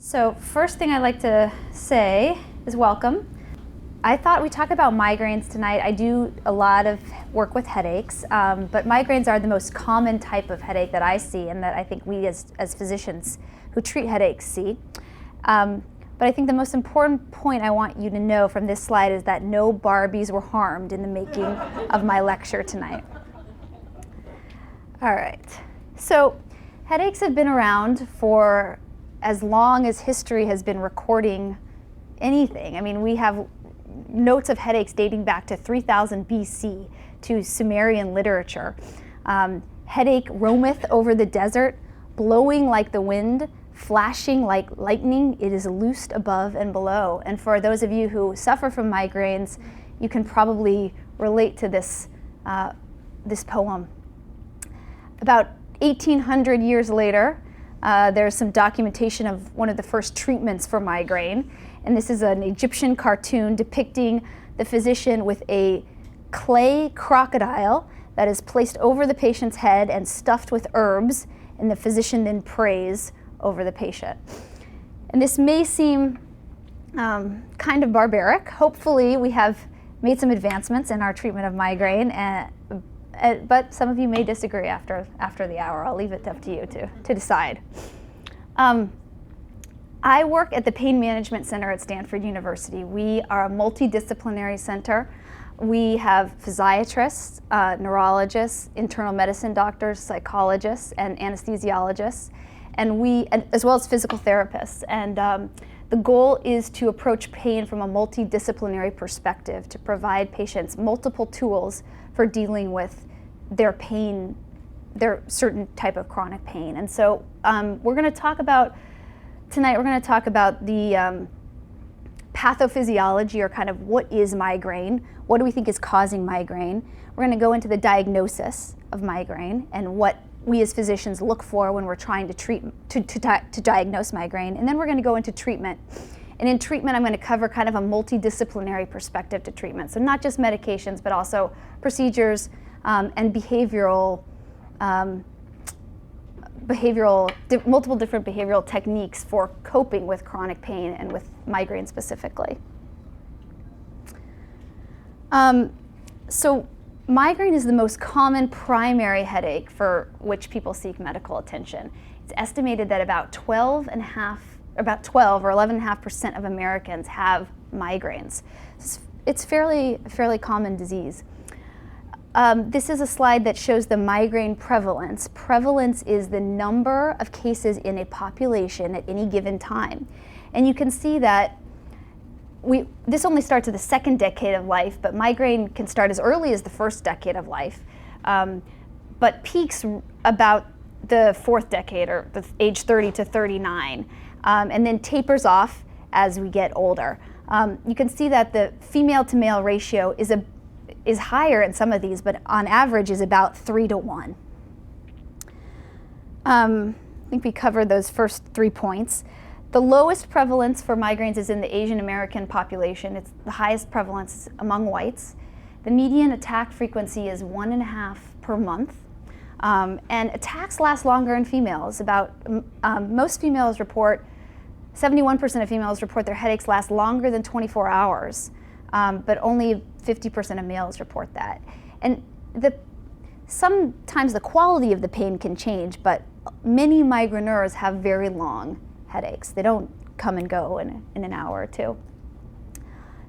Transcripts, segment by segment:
So first thing I'd like to say is welcome. I thought we'd talk about migraines tonight. I do a lot of work with headaches, but migraines are the most common type of headache that I see and that I think we as physicians who treat headaches see. But I think the most important point I want you to know from this slide is that no Barbies were harmed in the making of my lecture tonight. All right, so headaches have been around for as long as history has been recording anything. I mean, we have notes of headaches dating back to 3000 BC to Sumerian literature. Headache roameth over the desert, blowing like the wind, flashing like lightning, it is loosed above and below. And for those of you who suffer from migraines, you can probably relate to this, this poem. About 1800 years later, there's some documentation of one of the first treatments for migraine. And this is an Egyptian cartoon depicting the physician with a clay crocodile that is placed over the patient's head and stuffed with herbs, and the physician then prays over the patient. And this may seem kind of barbaric. Hopefully we have made some advancements in our treatment of migraine, but some of you may disagree after the hour. I'll leave it up to you to decide. I work at the Pain Management Center at Stanford University. We are a multidisciplinary center. We have physiatrists, neurologists, internal medicine doctors, psychologists, and anesthesiologists, and as well as physical therapists. And the goal is to approach pain from a multidisciplinary perspective, to provide patients multiple tools for dealing with their pain, their certain type of chronic pain. And so tonight we're going to talk about the pathophysiology, or kind of what is migraine, what do we think is causing migraine. We're going to go into the diagnosis of migraine and what we as physicians look for when we're trying to diagnose migraine. And then we're going to go into treatment. And in treatment, I'm going to cover kind of a multidisciplinary perspective to treatment. So not just medications, but also procedures and multiple different behavioral techniques for coping with chronic pain and with migraine specifically. So migraine is the most common primary headache for which people seek medical attention. It's estimated that about 12 or 11.5% of Americans have migraines. It's fairly common disease. This is a slide that shows the migraine prevalence. Prevalence is the number of cases in a population at any given time. And you can see that this only starts at the second decade of life, but migraine can start as early as the first decade of life, but peaks about the fourth decade, or the age 30 to 39, and then tapers off as we get older. You can see that the female to male ratio is higher in some of these, but on average is about 3 to 1. I think we covered those first 3 points. The lowest prevalence for migraines is in the Asian American population. It's the highest prevalence among whites. The median attack frequency is 1.5 per month. And attacks last longer in females. Most females report, 71% of females report their headaches last longer than 24 hours, but only 50% of males report that. And sometimes the quality of the pain can change, but many migraineurs have very long headaches. They don't come and go in an hour or two.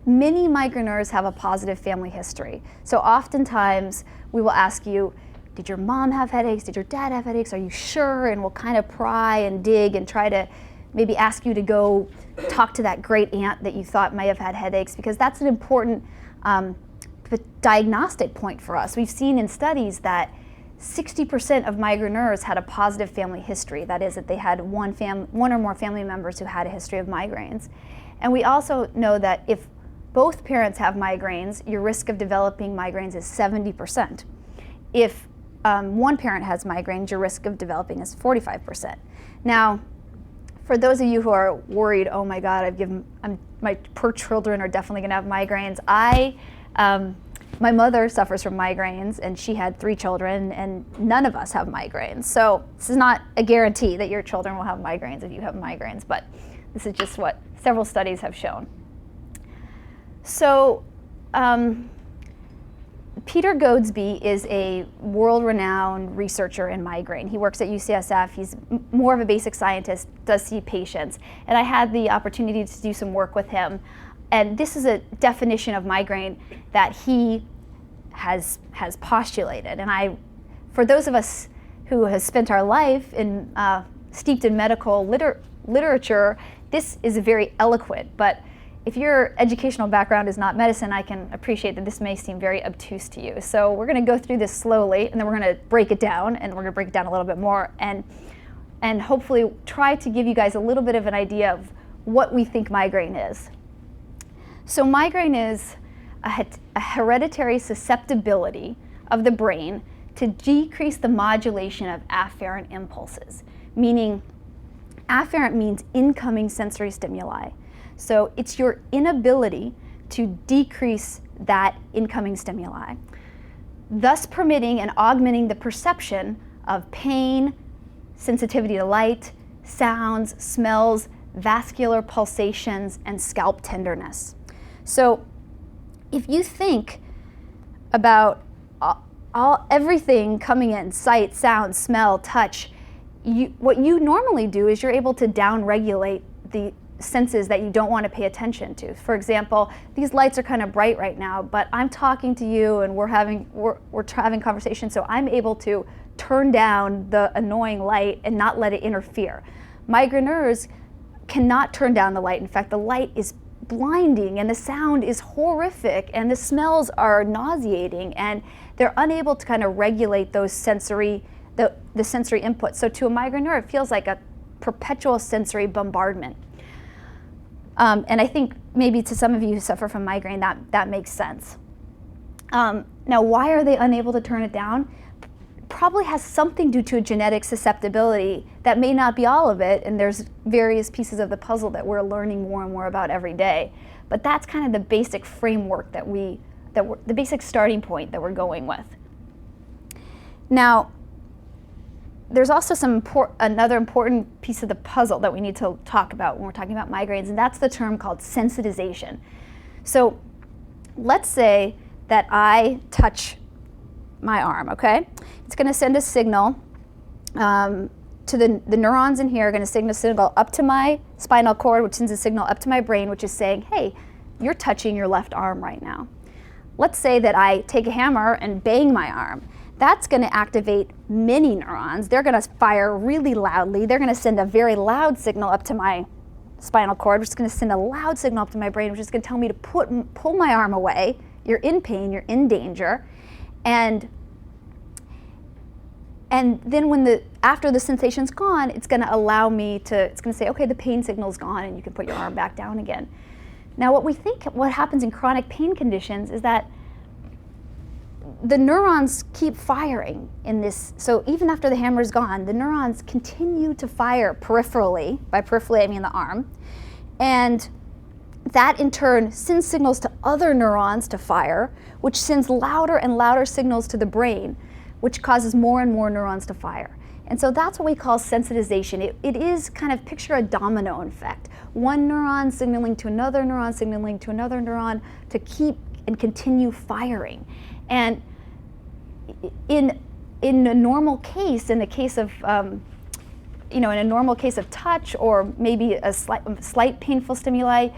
Many migraineurs have a positive family history. So oftentimes we will ask you, did your mom have headaches? Did your dad have headaches? Are you sure? And we'll kind of pry and dig and try to maybe ask you to go talk to that great aunt that you thought may have had headaches, because that's an important diagnostic point for us. We've seen in studies that 60% of migraineurs had a positive family history. That is, that they had one or more family members who had a history of migraines. And we also know that if both parents have migraines, your risk of developing migraines is 70%. If one parent has migraines, your risk of developing is 45%. Now, for those of you who are worried, oh my God, my poor children are definitely going to have migraines. My mother suffers from migraines, and she had 3 children, and none of us have migraines. So this is not a guarantee that your children will have migraines if you have migraines, but This is just what several studies have shown. So Peter Goadsby is a world-renowned researcher in migraine. He works at UCSF. He's more of a basic scientist, does see patients. And I had the opportunity to do some work with him. And this is a definition of migraine that he has postulated. And for those of us who have spent our life steeped in medical literature, this is very eloquent. But if your educational background is not medicine, I can appreciate that this may seem very obtuse to you. So we're going to go through this slowly, and then we're going to break it down, and we're going to break it down a little bit more, and hopefully try to give you guys a little bit of an idea of what we think migraine is. So migraine is a hereditary susceptibility of the brain to decrease the modulation of afferent impulses, meaning afferent means incoming sensory stimuli. So it's your inability to decrease that incoming stimuli, thus permitting and augmenting the perception of pain, sensitivity to light, sounds, smells, vascular pulsations, and scalp tenderness. So if you think about everything coming in, sight, sound, smell, touch, what you normally do is you're able to downregulate the senses that you don't want to pay attention to. For example, these lights are kind of bright right now, but I'm talking to you and we're having conversation, so I'm able to turn down the annoying light and not let it interfere. Migraineurs cannot turn down the light. In fact, the light is blinding and the sound is horrific and the smells are nauseating, and they're unable to kind of regulate those sensory, the sensory input. So to a migraineur, it feels like a perpetual sensory bombardment. And I think maybe to some of you who suffer from migraine, that makes sense. Now, why are they unable to turn it down? Probably has something due to a genetic susceptibility. That may not be all of it, and there's various pieces of the puzzle that we're learning more and more about every day. But that's kind of the basic framework the basic starting point that we're going with. Now, there's also another important piece of the puzzle that we need to talk about when we're talking about migraines, and that's the term called sensitization. So let's say that I touch my arm, okay? It's going to send a signal to the neurons in here, are going to send a signal up to my spinal cord, which sends a signal up to my brain, which is saying, hey, you're touching your left arm right now. Let's say that I take a hammer and bang my arm. That's going to activate many neurons. They're going to fire really loudly. They're going to send a very loud signal up to my spinal cord, which is going to send a loud signal up to my brain, which is going to tell me to pull my arm away. You're in pain, you're in danger. And then after the sensation's gone, it's going to allow me to, it's going to say, okay, the pain signal's gone and you can put your arm back down again. Now what happens in chronic pain conditions is that the neurons keep firing in this. So even after the hammer's gone, the neurons continue to fire peripherally. By peripherally, I mean the arm. And that in turn sends signals to other neurons to fire, which sends louder and louder signals to the brain, which causes more and more neurons to fire. And so that's what we call sensitization. It is kind of, picture a domino effect. One neuron signaling to another neuron, signaling to another neuron to keep and continue firing. And in a normal case, in the case of, in a normal case of touch or maybe a slight painful stimuli,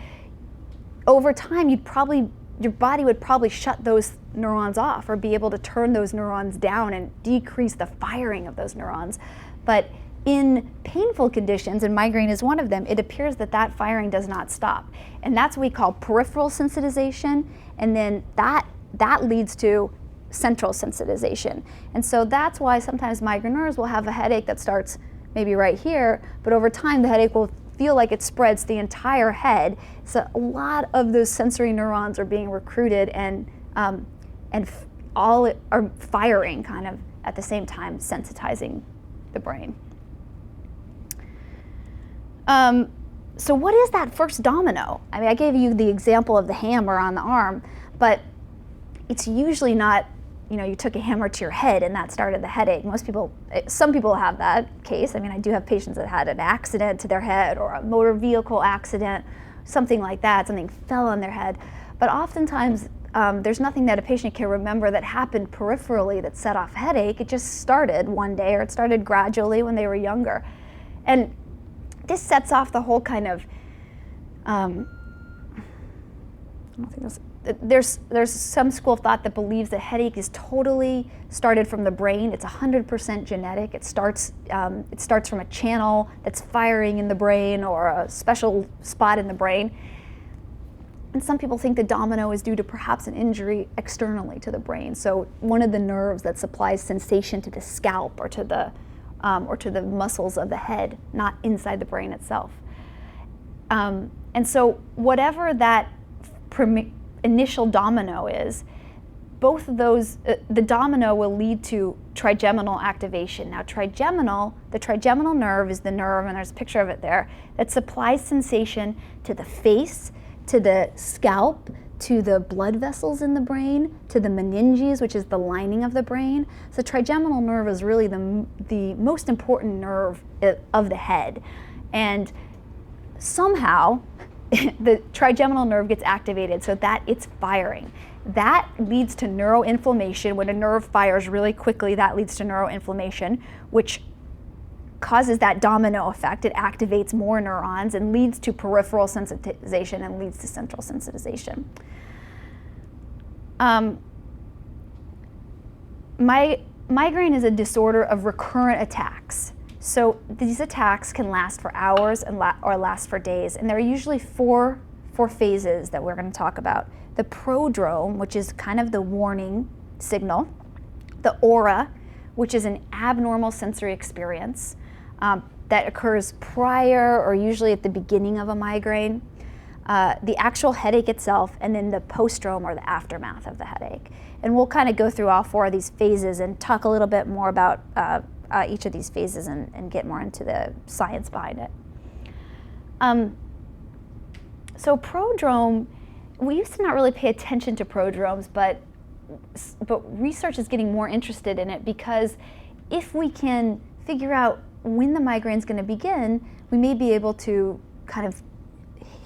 over time your body would probably shut those neurons off or be able to turn those neurons down and decrease the firing of those neurons. But in painful conditions, and migraine is one of them, it appears that firing does not stop. And that's what we call peripheral sensitization, and then that leads to central sensitization. And so that's why sometimes migraineurs will have a headache that starts maybe right here, but over time the headache will feel like it spreads the entire head. So a lot of those sensory neurons are being recruited and all are firing kind of at the same time, sensitizing the brain. So what is that first domino? I mean, I gave you the example of the hammer on the arm, but it's usually not you took a hammer to your head and that started the headache. Some people have that case. I mean, I do have patients that had an accident to their head or a motor vehicle accident, something like that, something fell on their head. But oftentimes, there's nothing that a patient can remember that happened peripherally that set off headache. It just started one day, or it started gradually when they were younger. And this sets off the whole kind of, I don't think there's some school of thought that believes that headache is totally started from the brain. It's 100% genetic. It starts from a channel that's firing in the brain or a special spot in the brain. And some people think the domino is due to perhaps an injury externally to the brain. So one of the nerves that supplies sensation to the scalp or to the muscles of the head, not inside the brain itself. And so whatever that initial domino is, both of those, the domino will lead to trigeminal activation. Now the trigeminal nerve is the nerve, and there's a picture of it there, that supplies sensation to the face, to the scalp, to the blood vessels in the brain, to the meninges, which is the lining of the brain. So trigeminal nerve is really the most important nerve of the head. And somehow, the trigeminal nerve gets activated so that it's firing. That leads to neuroinflammation. When a nerve fires really quickly, that leads to neuroinflammation, which causes that domino effect. It activates more neurons and leads to peripheral sensitization and leads to central sensitization. Migraine is a disorder of recurrent attacks. So these attacks can last for hours or last for days, and there are usually four phases that we're going to talk about. The prodrome, which is kind of the warning signal. The aura, which is an abnormal sensory experience that occurs prior or usually at the beginning of a migraine. The actual headache itself, and then the postdrome or the aftermath of the headache. And we'll kind of go through all four of these phases and talk a little bit more about each of these phases and get more into the science behind it. So prodrome, we used to not really pay attention to prodromes, but research is getting more interested in it, because if we can figure out when the migraine is going to begin, we may be able to kind of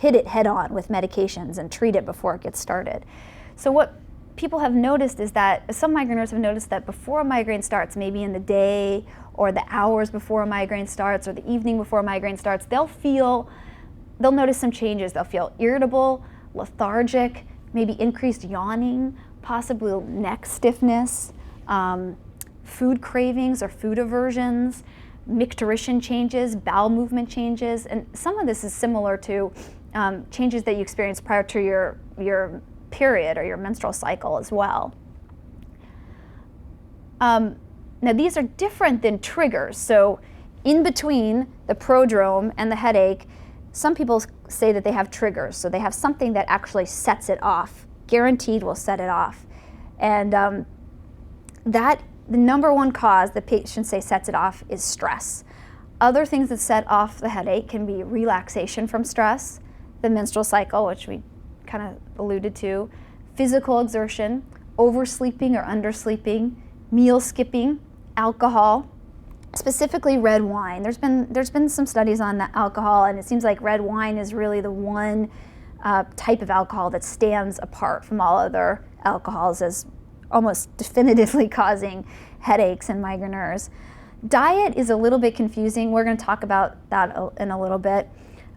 hit it head on with medications and treat it before it gets started. So what people have noticed is that, some migraineurs have noticed that before a migraine starts, maybe in the day or the hours before a migraine starts or the evening before a migraine starts, they'll notice some changes. They'll feel irritable, lethargic, maybe increased yawning, possibly neck stiffness, food cravings or food aversions, micturition changes, bowel movement changes, and some of this is similar to changes that you experience prior to your period or your menstrual cycle as well. Now these are different than triggers. So in between the prodrome and the headache, some people say that they have triggers. So they have something that actually sets it off, guaranteed will set it off. And the number one cause the patients say sets it off is stress. Other things that set off the headache can be relaxation from stress, the menstrual cycle, which we kind of alluded to, physical exertion, oversleeping or undersleeping, meal skipping, alcohol, specifically red wine. There's been some studies on the alcohol, and it seems like red wine is really the one type of alcohol that stands apart from all other alcohols as almost definitively causing headaches in migraineurs. Diet is a little bit confusing. We're going to talk about that in a little bit.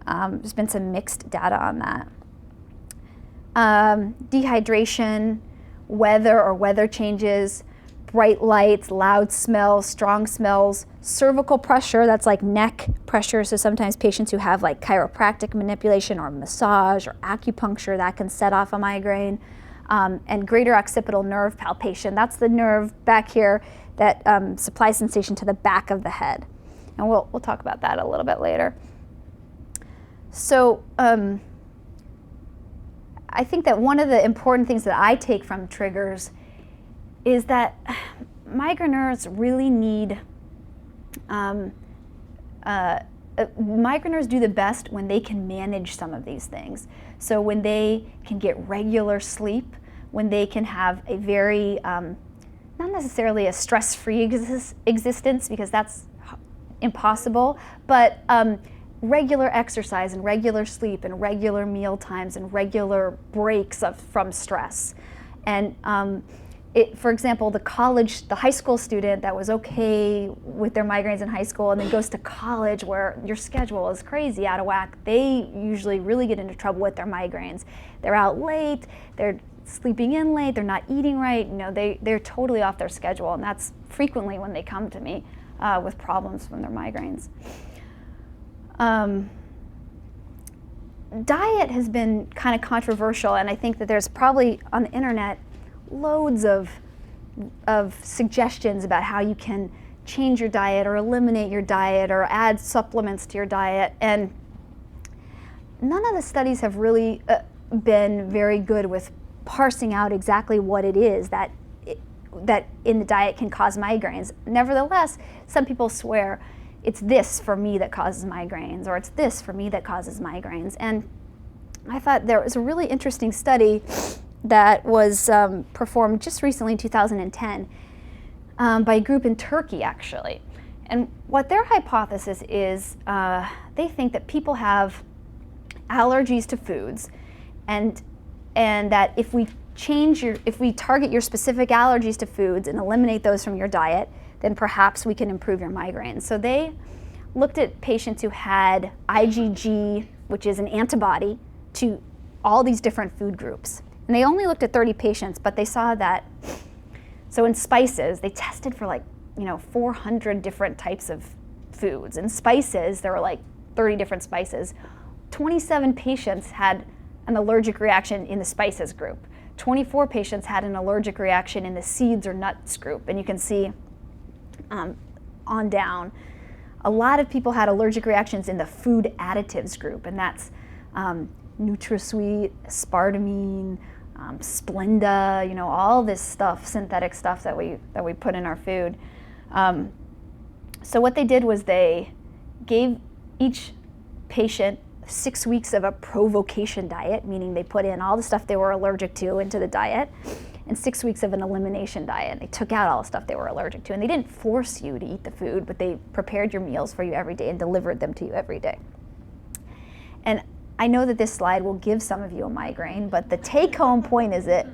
There's been some mixed data on that. Dehydration, weather changes, bright lights, loud smells, strong smells, cervical pressure, that's like neck pressure. So sometimes patients who have like chiropractic manipulation or massage or acupuncture, that can set off a migraine. And greater occipital nerve palpation, that's the nerve back here that supplies sensation to the back of the head. And we'll talk about that a little bit later. So I think that one of the important things that I take from triggers is that migraineurs really need, migraineurs do the best when they can manage some of these things. So when they can get regular sleep, when they can have a very not necessarily a stress-free existence, because that's impossible, but regular exercise and regular sleep and regular meal times and regular breaks from stress. And for example, the high school student that was okay with their migraines in high school and then goes to college where your schedule is crazy out of whack, they usually really get into trouble with their migraines. They're out late, they're sleeping in late, they're not eating right, they're totally off their schedule, and that's frequently when they come to me with problems from their migraines. Diet has been kind of controversial, and I think that there's probably on the internet loads of suggestions about how you can change your diet or eliminate your diet or add supplements to your diet, and none of the studies have really been very good with parsing out exactly what it is that in the diet can cause migraines. Nevertheless, some people swear it's this for me that causes migraines, or it's this for me that causes migraines. And I thought there was a really interesting study that was performed just recently in 2010 by a group in Turkey, actually. And what their hypothesis is, they think that people have allergies to foods, and that if we target your specific allergies to foods and eliminate those from your diet, then perhaps we can improve your migraines. So they looked at patients who had IgG, which is an antibody to all these different food groups. And they only looked at 30 patients, but they saw that, so in spices, they tested for 400 different types of foods. In spices, there were 30 different spices. 27 patients had an allergic reaction in the spices group. 24 patients had an allergic reaction in the seeds or nuts group. And you can see on down, a lot of people had allergic reactions in the food additives group, and that's NutraSweet, aspartame, Splenda, all this stuff, synthetic stuff that we put in our food. So what they did was they gave each patient 6 weeks of a provocation diet, meaning they put in all the stuff they were allergic to into the diet, and 6 weeks of an elimination diet. They took out all the stuff they were allergic to, and they didn't force you to eat the food, but they prepared your meals for you every day and delivered them to you every day. And I know that this slide will give some of you a migraine, but the take-home point is that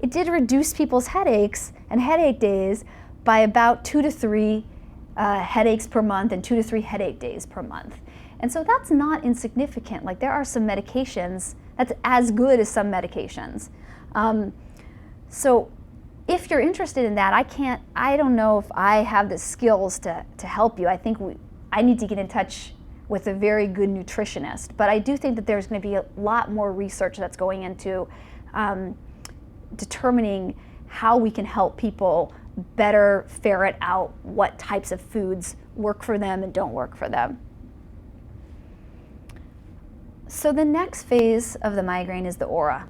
it did reduce people's headaches and headache days by about 2 to 3 headaches per month and 2 to 3 headache days per month. And so that's not insignificant. There are some medications that's as good as some medications. So if you're interested in that, I don't know if I have the skills to help you. I think I need to get in touch with a very good nutritionist. But I do think that there's going to be a lot more research that's going into determining how we can help people better ferret out what types of foods work for them and don't work for them. So the next phase of the migraine is the aura.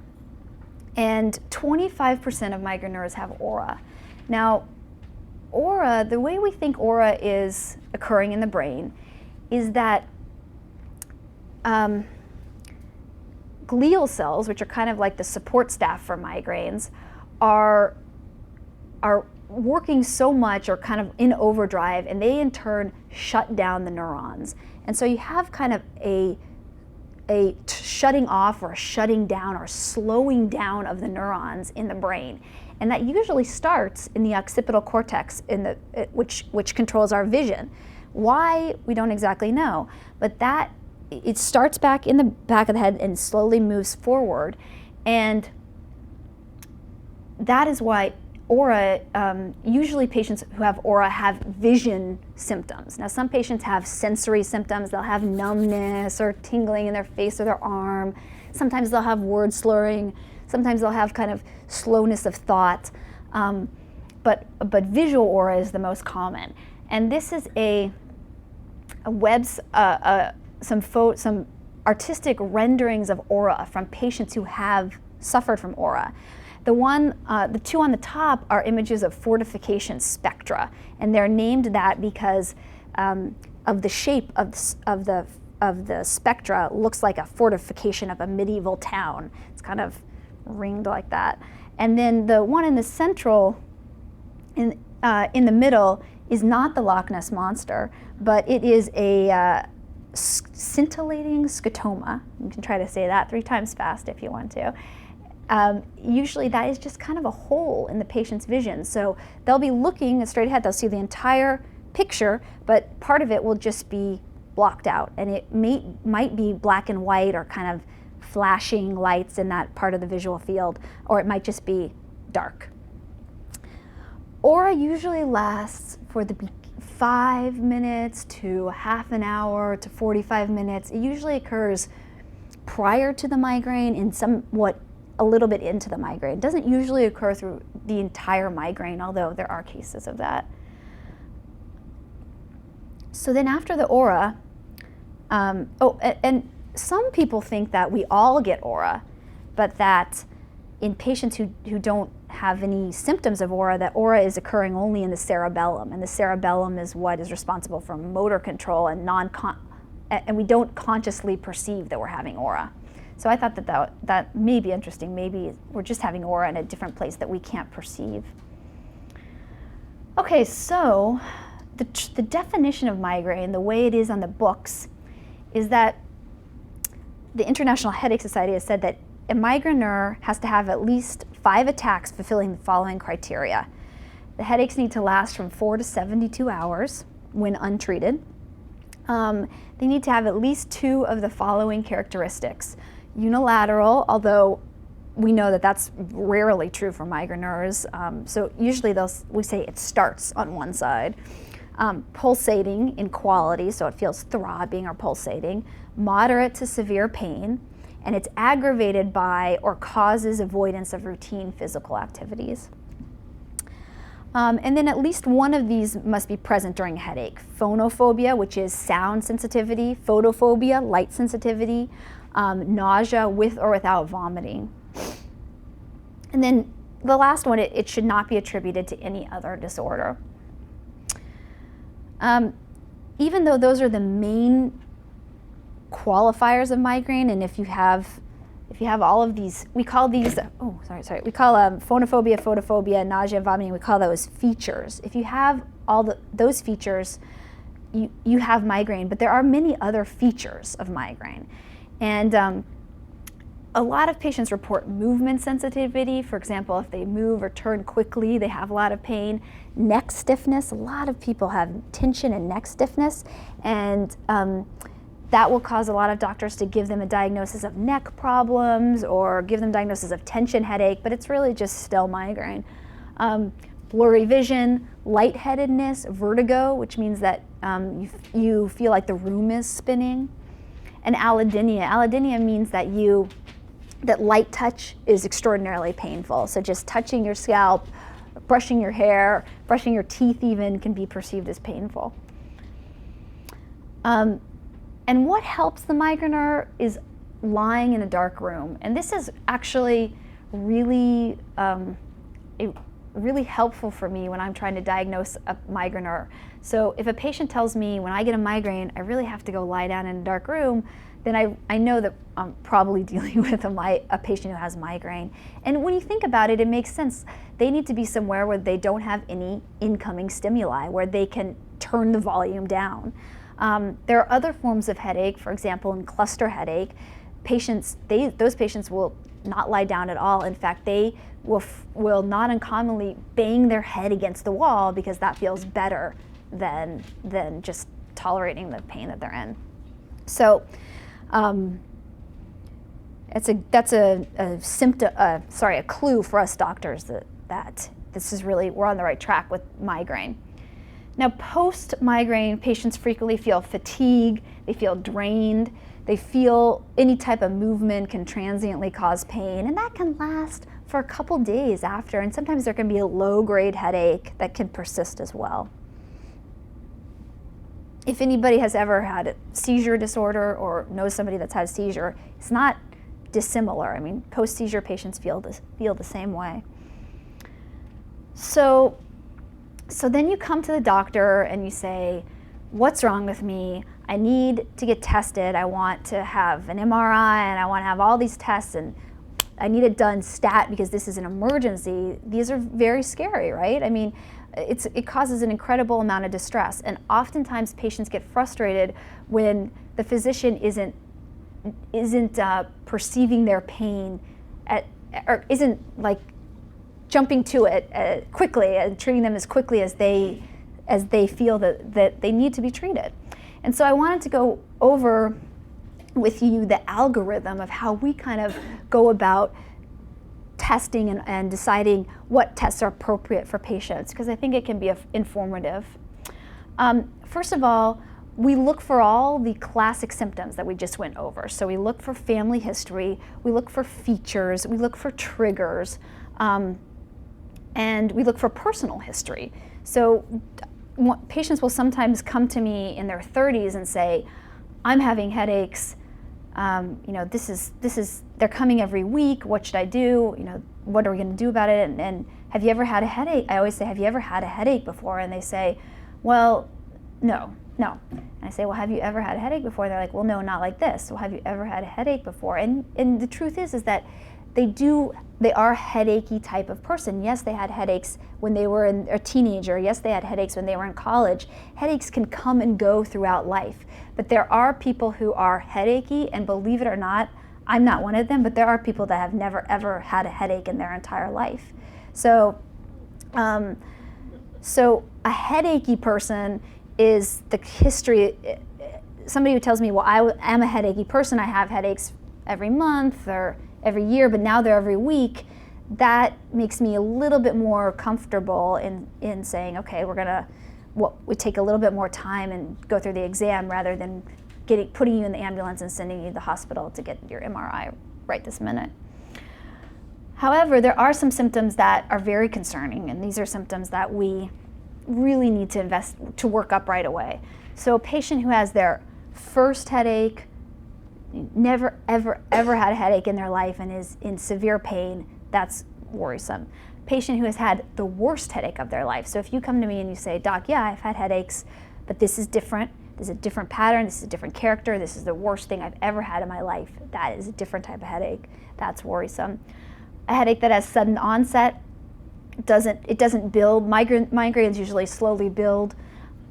And 25% of migraineurs have aura. Now, aura, the way we think aura is occurring in the brain is that glial cells, which are kind of like the support staff for migraines, are working so much or kind of in overdrive, and they in turn shut down the neurons. And so you have kind of a shutting off or a shutting down or slowing down of the neurons in the brain. And that usually starts in the occipital cortex, which controls our vision. Why, we don't exactly know, but it starts back in the back of the head and slowly moves forward. And that is why aura, usually patients who have aura have vision symptoms. Now, some patients have sensory symptoms. They'll have numbness or tingling in their face or their arm. Sometimes they'll have word slurring. Sometimes they'll have kind of slowness of thought. But visual aura is the most common. And this is some artistic renderings of aura from patients who have suffered from aura. The two on the top are images of fortification spectra, and they're named that because of the shape of the spectra. Looks like a fortification of a medieval town. It's kind of ringed like that. And then the one in the central In the middle is not the Loch Ness Monster, but it is a scintillating scotoma. You can try to say that 3 times fast if you want to. Usually that is just kind of a hole in the patient's vision. So they'll be looking straight ahead, they'll see the entire picture, but part of it will just be blocked out. And it might be black and white or kind of flashing lights in that part of the visual field, or it might just be dark. Aura usually lasts for the 5 minutes to half an hour to 45 minutes. It usually occurs prior to the migraine and somewhat a little bit into the migraine. It doesn't usually occur through the entire migraine, although there are cases of that. So then after the aura, and some people think that we all get aura, but that in patients who don't have any symptoms of aura, that aura is occurring only in the cerebellum, and the cerebellum is what is responsible for motor control and we don't consciously perceive that we're having aura. So I thought that may be interesting. Maybe we're just having aura in a different place that we can't perceive. Okay, so the definition of migraine, the way it is on the books, is that the International Headache Society has said that a migraineur has to have at least 5 attacks fulfilling the following criteria. The headaches need to last from 4 to 72 hours when untreated. They need to have at least 2 of the following characteristics. Unilateral, although we know that that's rarely true for migraineurs. So usually we say it starts on one side. Pulsating in quality, so it feels throbbing or pulsating. Moderate to severe pain. And it's aggravated by or causes avoidance of routine physical activities. And then at least one of these must be present during a headache. Phonophobia, which is sound sensitivity. Photophobia, light sensitivity. Nausea with or without vomiting. And then the last one, it should not be attributed to any other disorder. Even though those are the main qualifiers of migraine, and if you have all of these, we call these, we call phonophobia, photophobia, nausea, vomiting, we call those features. If you have all those features, you have migraine, but there are many other features of migraine. And a lot of patients report movement sensitivity. For example, if they move or turn quickly, they have a lot of pain. Neck stiffness, a lot of people have tension and neck stiffness, and that will cause a lot of doctors to give them a diagnosis of neck problems or give them diagnosis of tension headache, but it's really just still migraine. Blurry vision, lightheadedness, vertigo, which means that you feel like the room is spinning. And allodynia. Allodynia means that light touch is extraordinarily painful. So just touching your scalp, brushing your hair, brushing your teeth even can be perceived as painful. And what helps the migraineur is lying in a dark room. And this is actually really helpful for me when I'm trying to diagnose a migraineur. So if a patient tells me when I get a migraine, I really have to go lie down in a dark room, then I know that I'm probably dealing with a patient who has migraine. And when you think about it, it makes sense. They need to be somewhere where they don't have any incoming stimuli, where they can turn the volume down. There are other forms of headache. For example, in cluster headache, those patients will not lie down at all. In fact, they will not uncommonly bang their head against the wall because that feels better than just tolerating the pain that they're in. So that's a clue for us doctors that this is really, we're on the right track with migraine. Now, post-migraine, patients frequently feel fatigue, they feel drained, they feel any type of movement can transiently cause pain, and that can last for a couple days after, and sometimes there can be a low-grade headache that can persist as well. If anybody has ever had a seizure disorder or knows somebody that's had a seizure, it's not dissimilar. I mean, post-seizure patients feel the same way. So then you come to the doctor and you say, what's wrong with me? I need to get tested. I want to have an MRI and I want to have all these tests and I need it done stat because this is an emergency. These are very scary, right? I mean, it causes an incredible amount of distress, and oftentimes patients get frustrated when the physician isn't perceiving their pain or isn't like jumping to it quickly and treating them as quickly as they feel that they need to be treated. And so I wanted to go over with you the algorithm of how we kind of go about testing and deciding what tests are appropriate for patients, because I think it can be informative. First of all, we look for all the classic symptoms that we just went over. So we look for family history, we look for features, we look for triggers, and we look for personal history. So patients will sometimes come to me in their 30s and say, I'm having headaches, they're coming every week, what should I do? What are we gonna do about it? And have you ever had a headache? I always say, have you ever had a headache before? And they say, well, no. And I say, well, have you ever had a headache before? And they're like, well, no, not like this. Well, have you ever had a headache before? And the truth is that they are a headachy type of person. Yes, they had headaches when they were a teenager. Yes, they had headaches when they were in college. Headaches can come and go throughout life. But there are people who are headachy, and believe it or not, I'm not one of them, but there are people that have never ever had a headache in their entire life. So a headachy person is the history. Somebody who tells me, well, I am a headachy person, I have headaches every month or every year, but now they're every week, that makes me a little bit more comfortable in saying, okay, we take a little bit more time and go through the exam rather than putting you in the ambulance and sending you to the hospital to get your MRI right this minute. However, there are some symptoms that are very concerning, and these are symptoms that we really need to work up right away. So a patient who has their first headache, never ever had a headache in their life and is in severe pain, that's worrisome. Patient who has had the worst headache of their life. So if you come to me and you say, Doc, yeah, I've had headaches, but this is different. This is a different pattern. This is a different character. This is the worst thing I've ever had in my life. That is a different type of headache. That's worrisome. A headache that has sudden onset, it doesn't build. Migraines usually slowly build.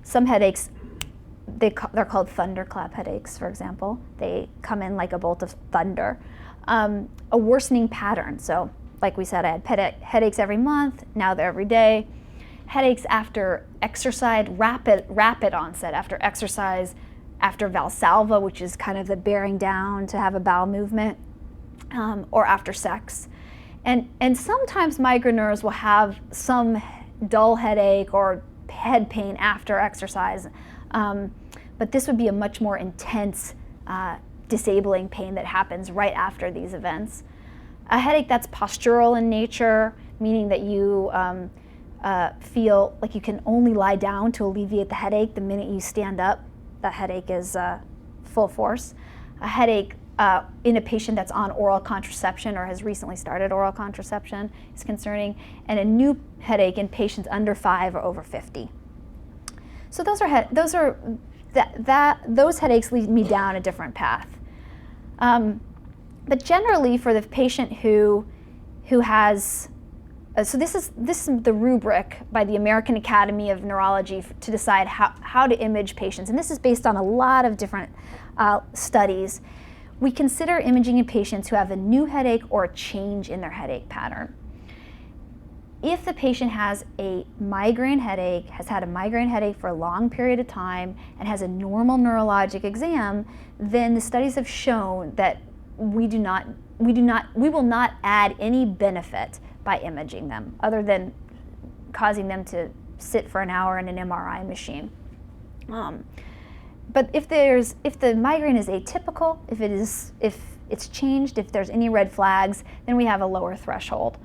Some headaches, they're called thunderclap headaches, for example. They come in like a bolt of thunder. A worsening pattern. So like we said, I had headaches every month, now they're every day. Headaches after exercise, rapid onset after exercise, after Valsalva, which is kind of the bearing down to have a bowel movement, or after sex. And sometimes migraineurs will have some dull headache or head pain after exercise, but this would be a much more intense, disabling pain that happens right after these events. A headache that's postural in nature, meaning that you feel like you can only lie down to alleviate the headache. The minute you stand up, the headache is full force. A headache in a patient that's on oral contraception or has recently started oral contraception is concerning, and a new headache in patients under 5 or over 50. So those headaches lead me down a different path. But generally, for the patient who has, so this is the rubric by the American Academy of Neurology to decide how to image patients, and this is based on a lot of different studies. We consider imaging in patients who have a new headache or a change in their headache pattern. If the patient has a migraine headache, has had a migraine headache for a long period of time, and has a normal neurologic exam, then the studies have shown that we will not add any benefit by imaging them, other than causing them to sit for an hour in an MRI machine. But if the migraine is atypical, if it's changed, if there's any red flags, then we have a lower threshold.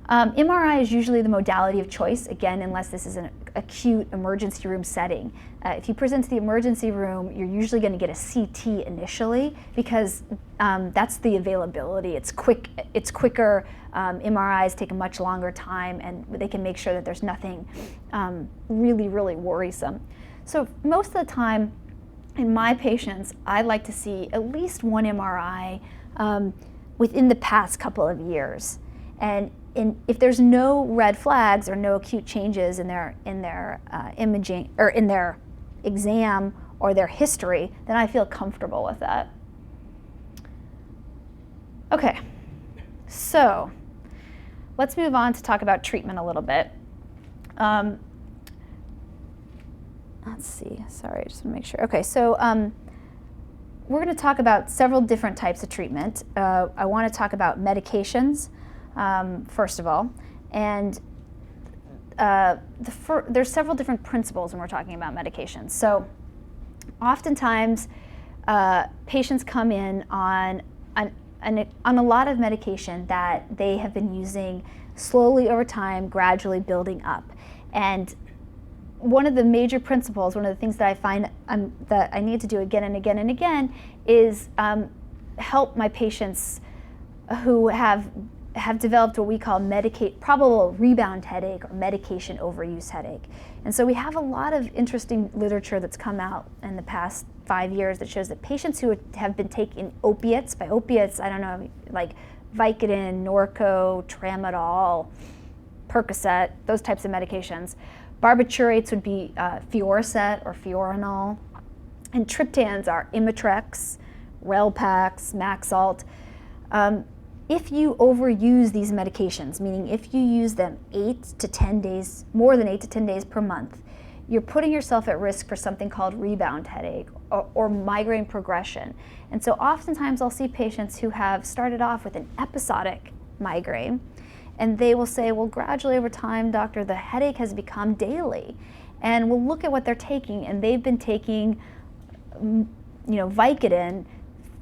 MRI is usually the modality of choice, again, unless this is an acute emergency room setting. If you present to the emergency room, you're usually going to get a CT initially because that's the availability. It's quicker. MRIs take a much longer time, and they can make sure that there's nothing really, really worrisome. So most of the time, in my patients, I like to see at least one MRI within the past couple of years. And if there's no red flags or no acute changes in their imaging or in their exam or their history, then I feel comfortable with that. Okay, so let's move on to talk about treatment a little bit. Let's see, sorry, just want to make sure. Okay, so we're going to talk about several different types of treatment. I want to talk about medications, first of all, and there's several different principles when we're talking about medications. So oftentimes patients come in on a lot of medication that they have been using slowly over time, gradually building up. And one of the major principles, one of the things that I find that I need to do again and again and again is help my patients who have developed what we call probable rebound headache or medication overuse headache. And so we have a lot of interesting literature that's come out in the past 5 years that shows that patients who have been taking opiates, by opiates, I don't know, like Vicodin, Norco, Tramadol, Percocet, those types of medications. Barbiturates would be Fioricet or Fiorinol, and triptans are Imitrex, Relpax, Maxalt. If you overuse these medications, meaning if you use them 8 to 10 days, more than 8 to 10 days per month, you're putting yourself at risk for something called rebound headache or migraine progression. And so oftentimes I'll see patients who have started off with an episodic migraine, and they will say, well, gradually over time, doctor, the headache has become daily. And we'll look at what they're taking, and they've been taking, Vicodin,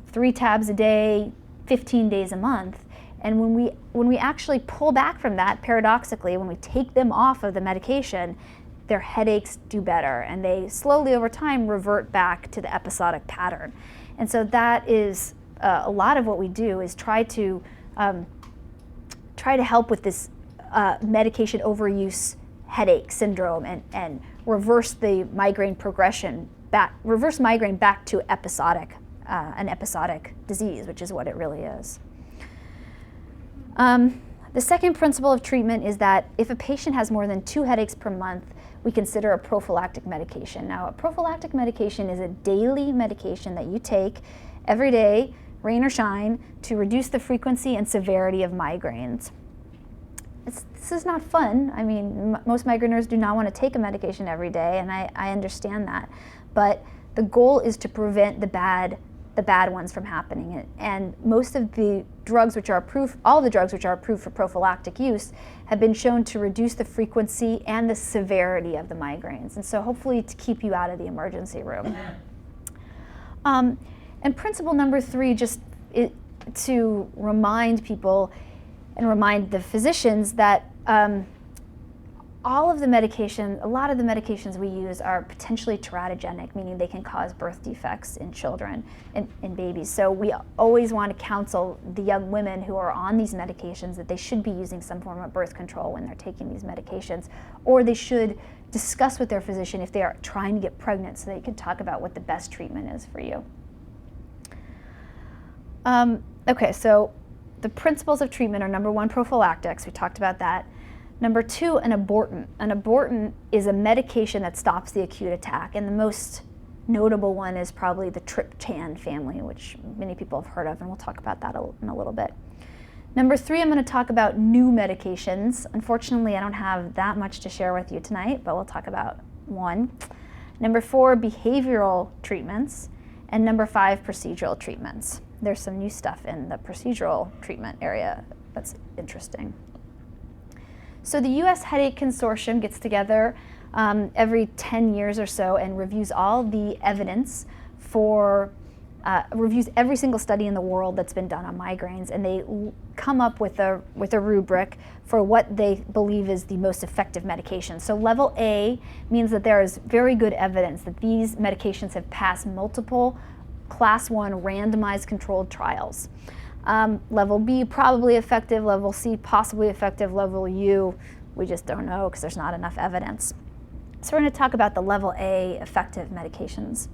3 tabs a day, 15 days a month. And when we actually pull back from that, paradoxically, when we take them off of the medication, their headaches do better, and they slowly over time revert back to the episodic pattern. And so that is a lot of what we do is try to help with this medication overuse headache syndrome and reverse the migraine progression reverse migraine back to an episodic disease, which is what it really is. The second principle of treatment is that if a patient has more than 2 headaches per month, we consider a prophylactic medication. Now, a prophylactic medication is a daily medication that you take every day, rain or shine, to reduce the frequency and severity of migraines. This is not fun. I mean, most migraineurs do not want to take a medication every day, and I understand that. But the goal is to prevent the bad ones from happening. And most of the drugs which are approved, all the drugs which are approved for prophylactic use, have been shown to reduce the frequency and the severity of the migraines. And so hopefully to keep you out of the emergency room. And principle number 3, to remind people and remind the physicians that a lot of the medications we use are potentially teratogenic, meaning they can cause birth defects in children, in babies. So we always want to counsel the young women who are on these medications that they should be using some form of birth control when they're taking these medications, or they should discuss with their physician if they are trying to get pregnant so they can talk about what the best treatment is for you. Okay, so the principles of treatment are: number 1, prophylactics. We talked about that. Number 2, an abortant. An abortant is a medication that stops the acute attack, and the most notable one is probably the triptan family, which many people have heard of, and we'll talk about that in a little bit. Number 3, I'm going to talk about new medications. Unfortunately, I don't have that much to share with you tonight, but we'll talk about one. Number 4, behavioral treatments, and number 5, procedural treatments. There's some new stuff in the procedural treatment area that's interesting. So the U.S. Headache Consortium gets together every 10 years or so and reviews all the evidence reviews every single study in the world that's been done on migraines, and they come up with a rubric for what they believe is the most effective medication. So level A means that there is very good evidence that these medications have passed multiple class 1 randomized controlled trials. Level B, probably effective. Level C, possibly effective. Level U, we just don't know because there's not enough evidence. So we're going to talk about the level A effective medications.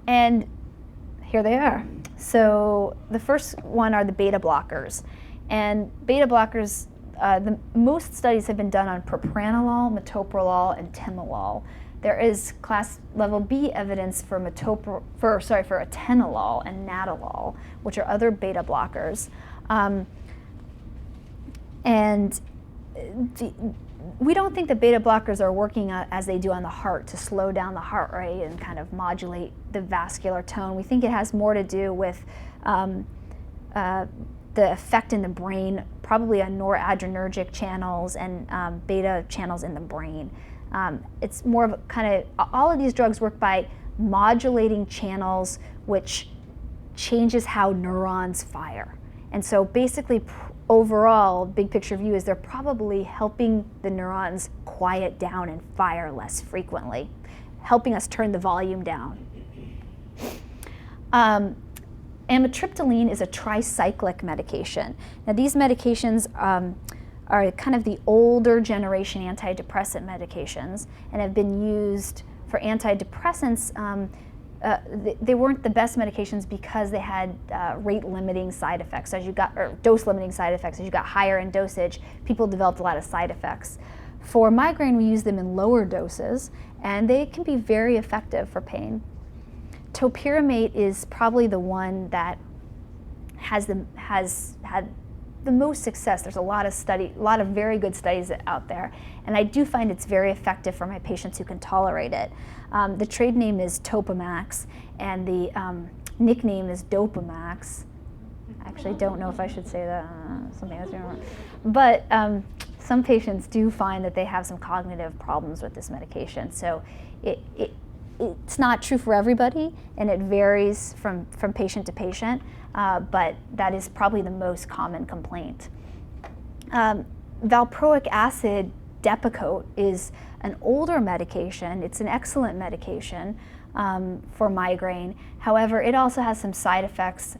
And here they are. So the first one are the beta blockers. And beta blockers, most studies have been done on propranolol, metoprolol, and timolol. There is class level B evidence for atenolol and nadolol, which are other beta blockers. We don't think that beta blockers are working as they do on the heart to slow down the heart rate and kind of modulate the vascular tone. We think it has more to do with the effect in the brain, probably on noradrenergic channels and beta channels in the brain. It's more of all of these drugs work by modulating channels, which changes how neurons fire. And so basically, overall, big picture view is they're probably helping the neurons quiet down and fire less frequently, helping us turn the volume down. Amitriptyline is a tricyclic medication. Now these medications are kind of the older generation antidepressant medications and have been used for antidepressants. They weren't the best medications because they had rate-limiting side effects. As you got, or dose-limiting side effects. As you got higher in dosage, people developed a lot of side effects. For migraine, we use them in lower doses, and they can be very effective for pain. Topiramate is probably the one that has had the most success. There's a lot of very good studies out there, and I do find it's very effective for my patients who can tolerate it. The trade name is Topamax, and the nickname is Dopamax. I actually don't know if I should say that, something else wrong. But some patients do find that they have some cognitive problems with this medication. So it's not true for everybody, and it varies from patient to patient, but that is probably the most common complaint. Valproic acid Depakote is an older medication. It's an excellent medication for migraine. However, it also has some side effects.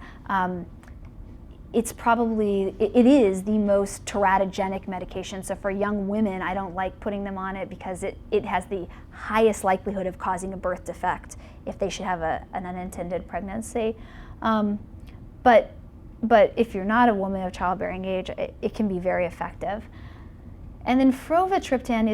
It is the most teratogenic medication. So for young women, I don't like putting them on it because it has the highest likelihood of causing a birth defect if they should have an unintended pregnancy. But if you're not a woman of childbearing age, it can be very effective. And then frovatriptan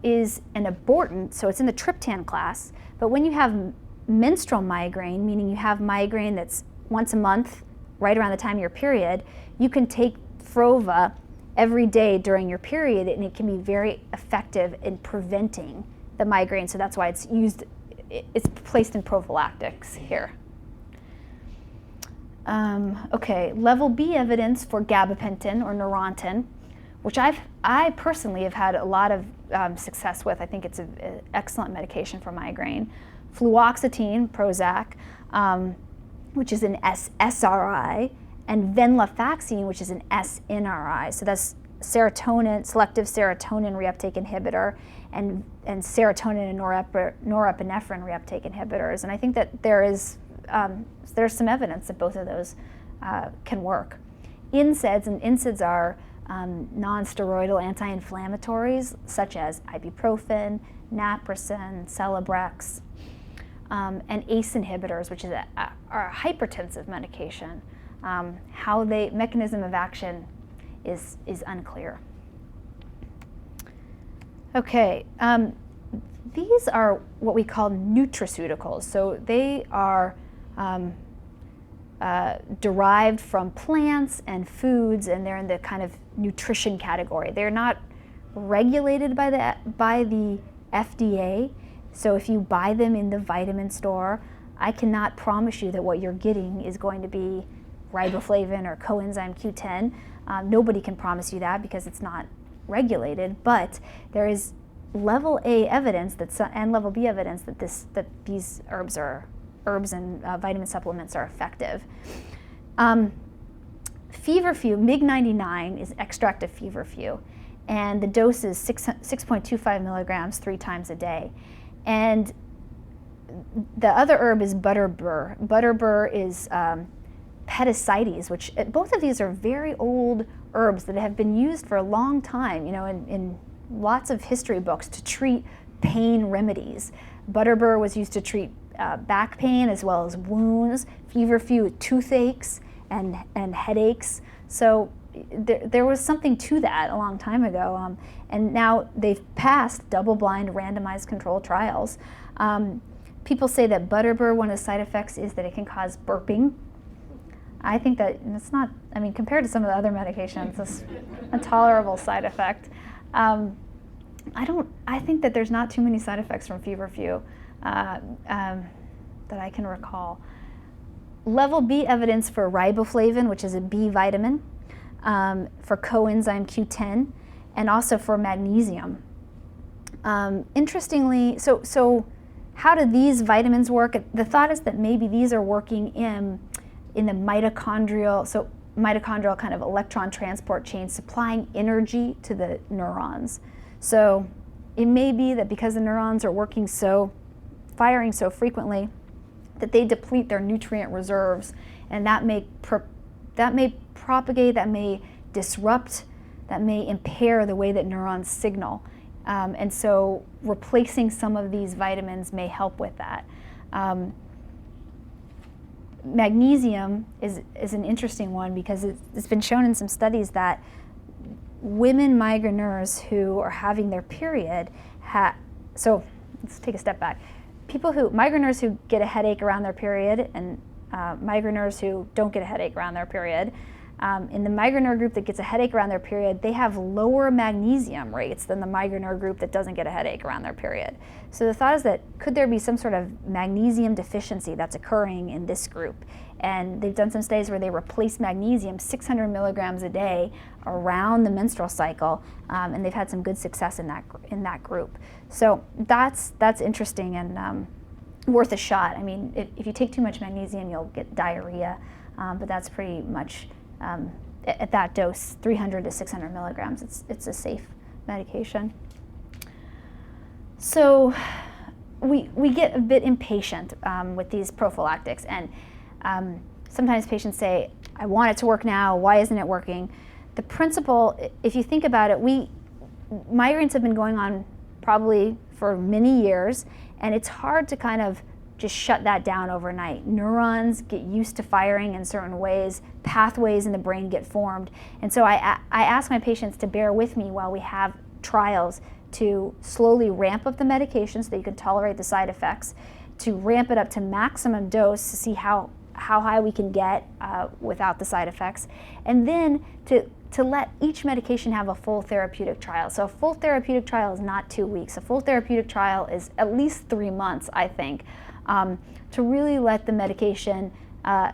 is an abortant, so it's in the triptan class. But when you have menstrual migraine, meaning you have migraine that's once a month, right around the time of your period, you can take Frova every day during your period, and it can be very effective in preventing the migraine. So that's why it's placed in prophylactics here. Okay, level B evidence for gabapentin or Neurontin, which I personally have had a lot of success with. I think it's an excellent medication for migraine. Fluoxetine, Prozac, which is an SSRI, and venlafaxine, which is an SNRI. So that's selective serotonin reuptake inhibitor, and serotonin and norepinephrine reuptake inhibitors. And I think that there's some evidence that both of those can work. NSAIDs, and NSAIDs are non-steroidal anti-inflammatories such as ibuprofen, naproxen, Celebrex, and ACE inhibitors, which is are a hypertensive medication. Mechanism of action is unclear. Okay, these are what we call nutraceuticals. So they are derived from plants and foods, and they're in the kind of nutrition category. They're not regulated by the FDA. So if you buy them in the vitamin store, I cannot promise you that what you're getting is going to be riboflavin or coenzyme Q10. Nobody can promise you that because it's not regulated, but there is level A evidence and level B evidence that these herbs and vitamin supplements are effective. Feverfew, MIG-99 is extract of feverfew, and the dose is 6.25 milligrams 3 times a day. And the other herb is butterbur. Butterbur is Petasites, which both of these are very old herbs that have been used for a long time, in lots of history books to treat pain remedies. Butterbur was used to treat back pain as well as wounds, feverfew with toothaches and headaches. So there was something to that a long time ago, and now they've passed double-blind randomized controlled trials. People say that Butterbur, one of the side effects is that it can cause burping. I think that it's not, I mean, compared to some of the other medications, it's a tolerable side effect. I think that there's not too many side effects from feverfew that I can recall. Level B evidence for riboflavin, which is a B vitamin, for coenzyme Q10, and also for magnesium. Interestingly, so how do these vitamins work? The thought is that maybe these are working in the mitochondrial kind of electron transport chain, supplying energy to the neurons. So it may be that because the neurons are firing so frequently, that they deplete their nutrient reserves, and that may propagate, that may disrupt, that may impair the way that neurons signal. And so replacing some of these vitamins may help with that. Magnesium is an interesting one because it's been shown in some studies that women migraineurs who are having their period so let's take a step back. Migraineurs who get a headache around their period and migraineurs who don't get a headache around their period, in the migraineur group that gets a headache around their period, they have lower magnesium rates than the migraineur group that doesn't get a headache around their period. So the thought is that could there be some sort of magnesium deficiency that's occurring in this group? And they've done some studies where they replace magnesium 600 milligrams a day around the menstrual cycle, and they've had some good success in that group. So that's interesting and worth a shot. I mean, if you take too much magnesium, you'll get diarrhea, but that's pretty much at that dose, 300 to 600 milligrams. It's a safe medication. So we get a bit impatient with these prophylactics, and sometimes patients say, I want it to work now, why isn't it working? The principle, if you think about it, migraines have been going on probably for many years, and it's hard to kind of just shut that down overnight. Neurons get used to firing in certain ways, pathways in the brain get formed, and so I ask my patients to bear with me while we have trials to slowly ramp up the medication so that you can tolerate the side effects, to ramp it up to maximum dose to see how high we can get without the side effects, and then to let each medication have a full therapeutic trial. So a full therapeutic trial is not 2 weeks. A full therapeutic trial is at least 3 months, I think, to really let the medication, to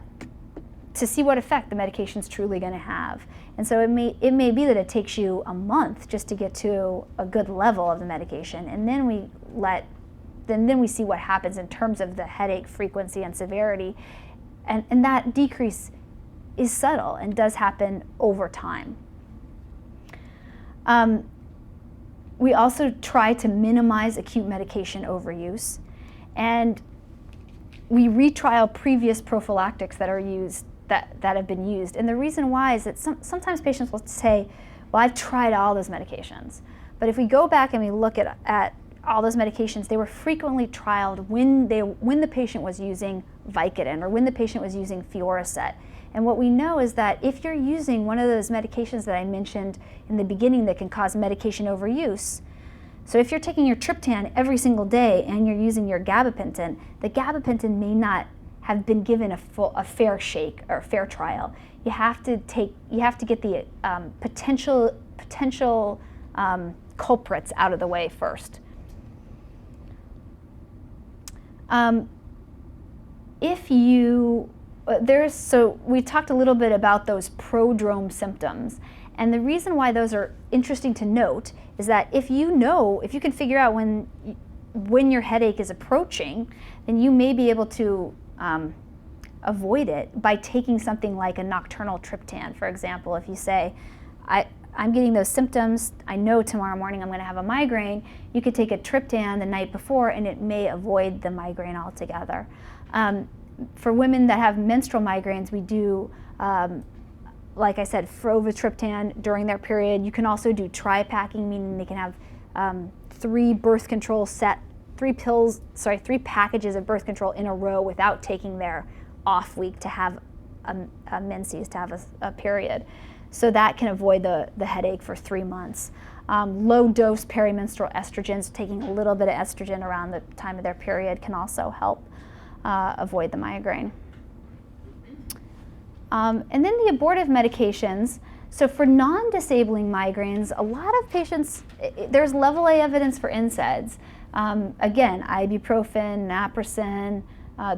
see what effect the medication's truly going to have. And so it may be that it takes you a month just to get to a good level of the medication, and then we see what happens in terms of the headache frequency and severity, and that decrease is subtle and does happen over time. We also try to minimize acute medication overuse, and we retrial previous prophylactics that are used, that have been used. And the reason why is that sometimes patients will say, well, I've tried all those medications. But if we go back and we look at all those medications, they were frequently trialed when the patient was using Vicodin or when the patient was using Fioricet. And what we know is that if you're using one of those medications that I mentioned in the beginning that can cause medication overuse, so if you're taking your triptan every single day and you're using your gabapentin, the gabapentin may not have been given a fair shake or a fair trial. You have to get the potential culprits out of the way first. So we talked a little bit about those prodrome symptoms, and the reason why those are interesting to note is that if you can figure out when your headache is approaching, then you may be able to avoid it by taking something like a nocturnal triptan. For example, if you say, I'm getting those symptoms, I know tomorrow morning I'm going to have a migraine, you could take a triptan the night before and it may avoid the migraine altogether. For women that have menstrual migraines, we do, like I said, Frovatriptan during their period. You can also do tri-packing, meaning they can have 3 birth control set three packages of birth control in a row without taking their off week to have a menses, to have a period. So that can avoid the headache for 3 months. Low dose perimenstrual estrogens, taking a little bit of estrogen around the time of their period, can also help avoid the migraine. And then the abortive medications. So for non-disabling migraines, a lot of patients, there's level A evidence for NSAIDs. Again, ibuprofen, naproxen,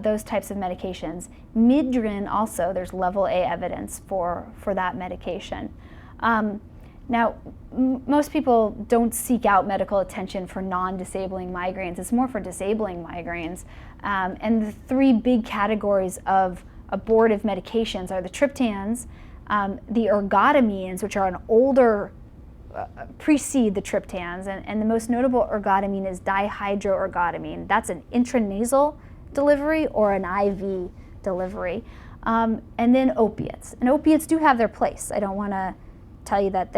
those types of medications. Midrin also, there's level A evidence for that medication. Now, most people don't seek out medical attention for non-disabling migraines. It's more for disabling migraines. And the three big categories of abortive medications are the triptans, the ergotamines, which are an older, precede the triptans, and the most notable ergotamine is dihydroergotamine. That's an intranasal delivery or an IV delivery. And then opiates. And opiates do have their place. I don't want to tell you that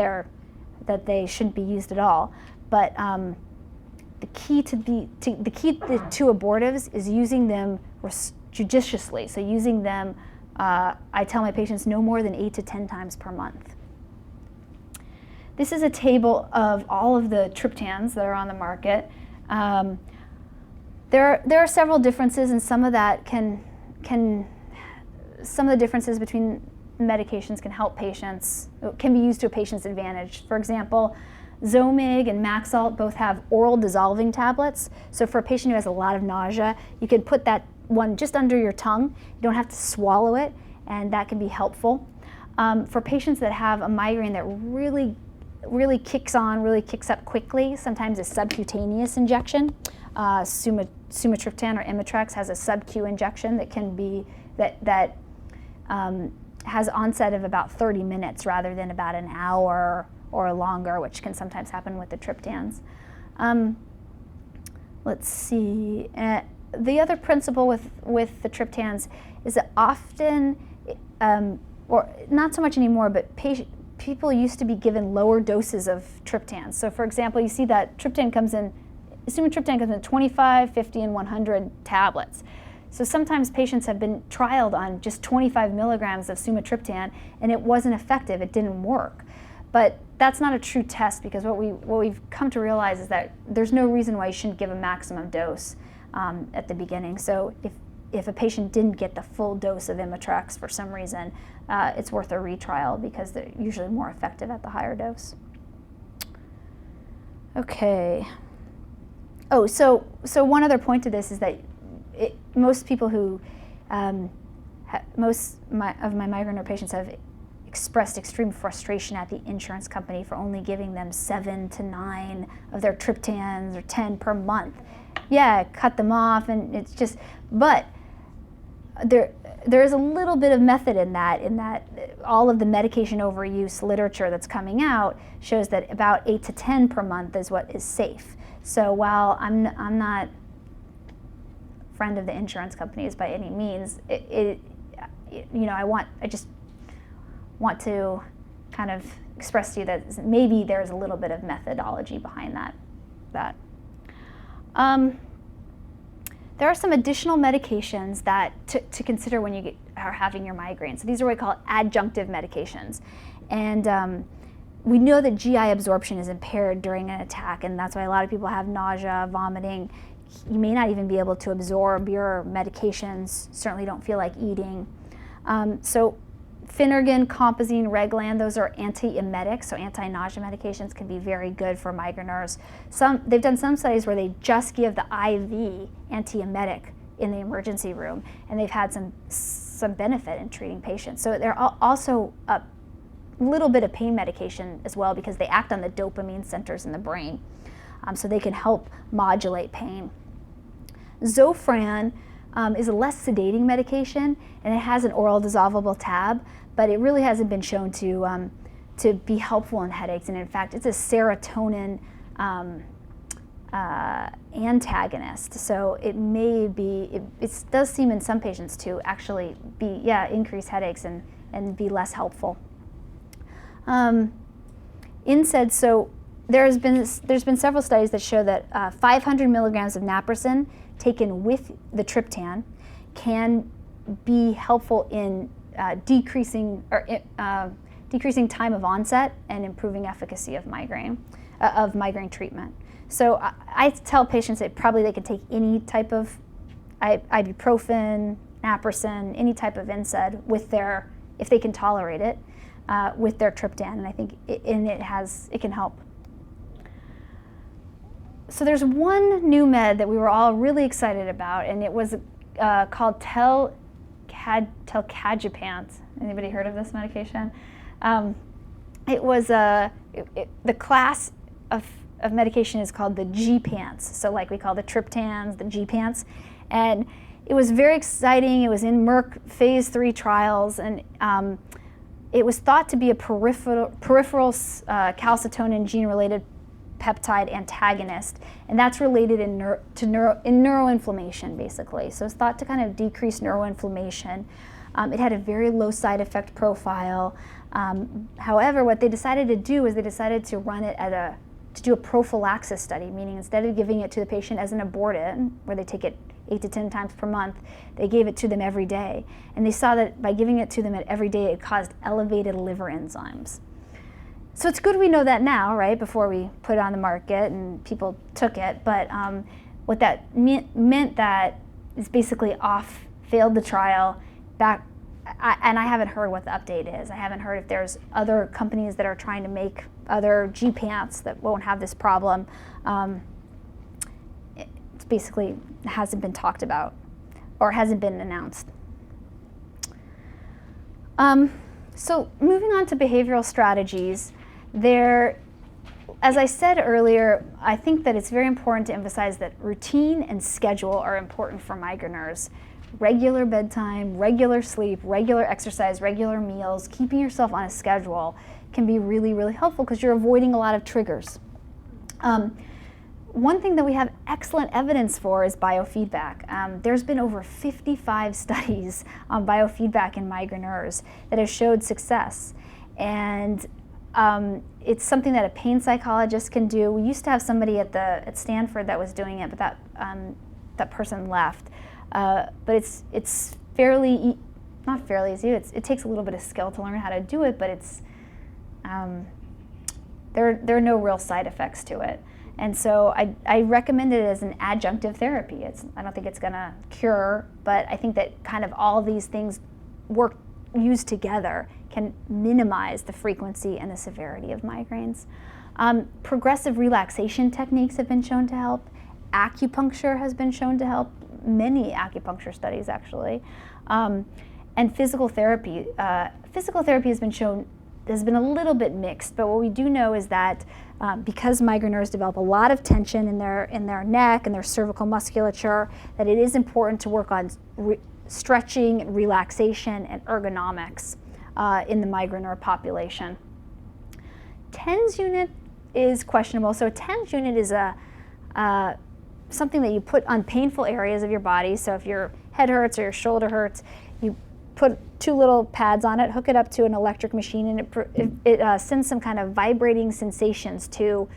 they shouldn't be used at all, but the key to abortives is using them judiciously. So using them, I tell my patients, no more than 8 to 10 times per month. This is a table of all of the triptans that are on the market. There are several differences, and some of the differences between medications can help patients, can be used to a patient's advantage. For example, Zomig and Maxalt both have oral dissolving tablets. So for a patient who has a lot of nausea, you can put that one just under your tongue. You don't have to swallow it, and that can be helpful. For patients that have a migraine that really kicks up quickly, sometimes a subcutaneous injection. Sumatriptan or Imitrex has a sub-Q injection that can be that has onset of about 30 minutes rather than about an hour or longer, which can sometimes happen with the triptans. Let's see. The other principle with the triptans is that often, or not so much anymore, but people used to be given lower doses of triptans. So for example, you see that sumatriptan comes in 25, 50, and 100 tablets. So sometimes patients have been trialed on just 25 milligrams of sumatriptan, and it wasn't effective, it didn't work. But that's not a true test, because what we've come to realize is that there's no reason why you shouldn't give a maximum dose at the beginning. So if a patient didn't get the full dose of Imitrex for some reason, it's worth a retrial, because they're usually more effective at the higher dose. Okay. Oh, so one other point to this is that most people who, most of my migraine patients have expressed extreme frustration at the insurance company for only giving them 7 to 9 of their triptans or 10 per month. Yeah, cut them off, and it's just, but there is a little bit of method in that all of the medication overuse literature that's coming out shows that about 8 to 10 per month is what is safe. So while I'm not a friend of the insurance companies by any means, I just want to kind of express to you that maybe there's a little bit of methodology behind that. There are some additional medications that to consider when you are having your migraine. So these are what we call adjunctive medications. And we know that GI absorption is impaired during an attack, and that's why a lot of people have nausea, vomiting. You may not even be able to absorb your medications, certainly don't feel like eating. So Phenergan, Compazine, Reglan, those are antiemetics, so anti-nausea medications can be very good for migraineurs. They've done some studies where they just give the IV antiemetic in the emergency room, and they've had some benefit in treating patients. So they're also a little bit of pain medication as well, because they act on the dopamine centers in the brain, so they can help modulate pain. Zofran is a less sedating medication, and it has an oral dissolvable tab, but it really hasn't been shown to be helpful in headaches. And in fact, it's a serotonin antagonist, so it may be, it does seem in some patients to actually increase headaches and be less helpful. NSAIDs, so there's been several studies that show that 500 milligrams of naproxen taken with the triptan can be helpful in decreasing time of onset and improving efficacy of migraine treatment. So I tell patients that probably they can take any type of ibuprofen, naproxen, any type of NSAID with if they can tolerate it, with their triptan, and I think it can help. So there's one new med that we were all really excited about, and it was called telcagepant. Anybody heard of this medication? It was the class of medication is called the G-pants. So like we call the triptans, the G-pants, and it was very exciting. It was in Merck phase 3 trials, and it was thought to be a peripheral calcitonin gene-related peptide antagonist, and that's related in neuroinflammation, basically. So it's thought to kind of decrease neuroinflammation. It had a very low side effect profile. However, what they decided to do is they decided to run it to do a prophylaxis study, meaning instead of giving it to the patient as an abortive, where they take it 8 to 10 times per month, they gave it to them every day. And they saw that by giving it to them every day, it caused elevated liver enzymes. So it's good we know that now, right, before we put it on the market and people took it. But what that meant that is basically failed the trial. And I haven't heard what the update is. I haven't heard if there's other companies that are trying to make other G-pants that won't have this problem. It's basically hasn't been talked about or hasn't been announced. So moving on to behavioral strategies, as I said earlier, I think that it's very important to emphasize that routine and schedule are important for migraineurs. Regular bedtime, regular sleep, regular exercise, regular meals, keeping yourself on a schedule can be really, really helpful because you're avoiding a lot of triggers. One thing that we have excellent evidence for is biofeedback. There's been over 55 studies on biofeedback in migraineurs that have showed success. And it's something that a pain psychologist can do. We used to have somebody at Stanford that was doing it, but that person left. But it's not fairly easy. It takes a little bit of skill to learn how to do it, but there are no real side effects to it. And so I recommend it as an adjunctive therapy. I don't think it's going to cure, but I think that kind of all these things used together can minimize the frequency and the severity of migraines. Progressive relaxation techniques have been shown to help. Acupuncture has been shown to help. Many acupuncture studies, actually. And physical therapy. Physical therapy has been a little bit mixed, but what we do know is that because migraineurs develop a lot of tension in their neck and their cervical musculature, that it is important to work on stretching, relaxation, and ergonomics in the migraineur population. TENS unit is questionable. So a TENS unit is something that you put on painful areas of your body. So if your head hurts or your shoulder hurts, you put 2 little pads on it, hook it up to an electric machine, and it sends some kind of vibrating sensations to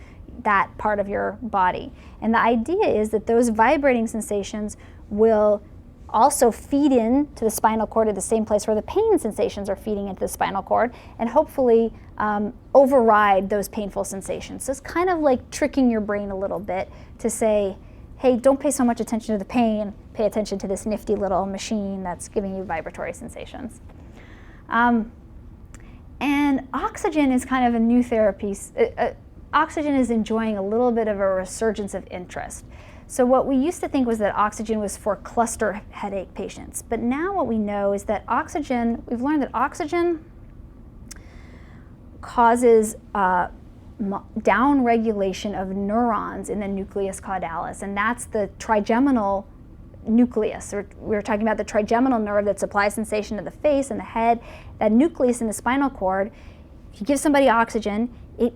that part of your body. And the idea is that those vibrating sensations will also feed in to the spinal cord at the same place where the pain sensations are feeding into the spinal cord, and hopefully override those painful sensations. So it's kind of like tricking your brain a little bit to say, hey, don't pay so much attention to the pain, pay attention to this nifty little machine that's giving you vibratory sensations. And oxygen is kind of a new therapy. Oxygen is enjoying a little bit of a resurgence of interest. So what we used to think was that oxygen was for cluster headache patients. But now what we know is that we've learned that oxygen causes downregulation of neurons in the nucleus caudalis, and that's the trigeminal nucleus. We were talking about the trigeminal nerve that supplies sensation to the face and the head. That nucleus in the spinal cord, if you give somebody oxygen, it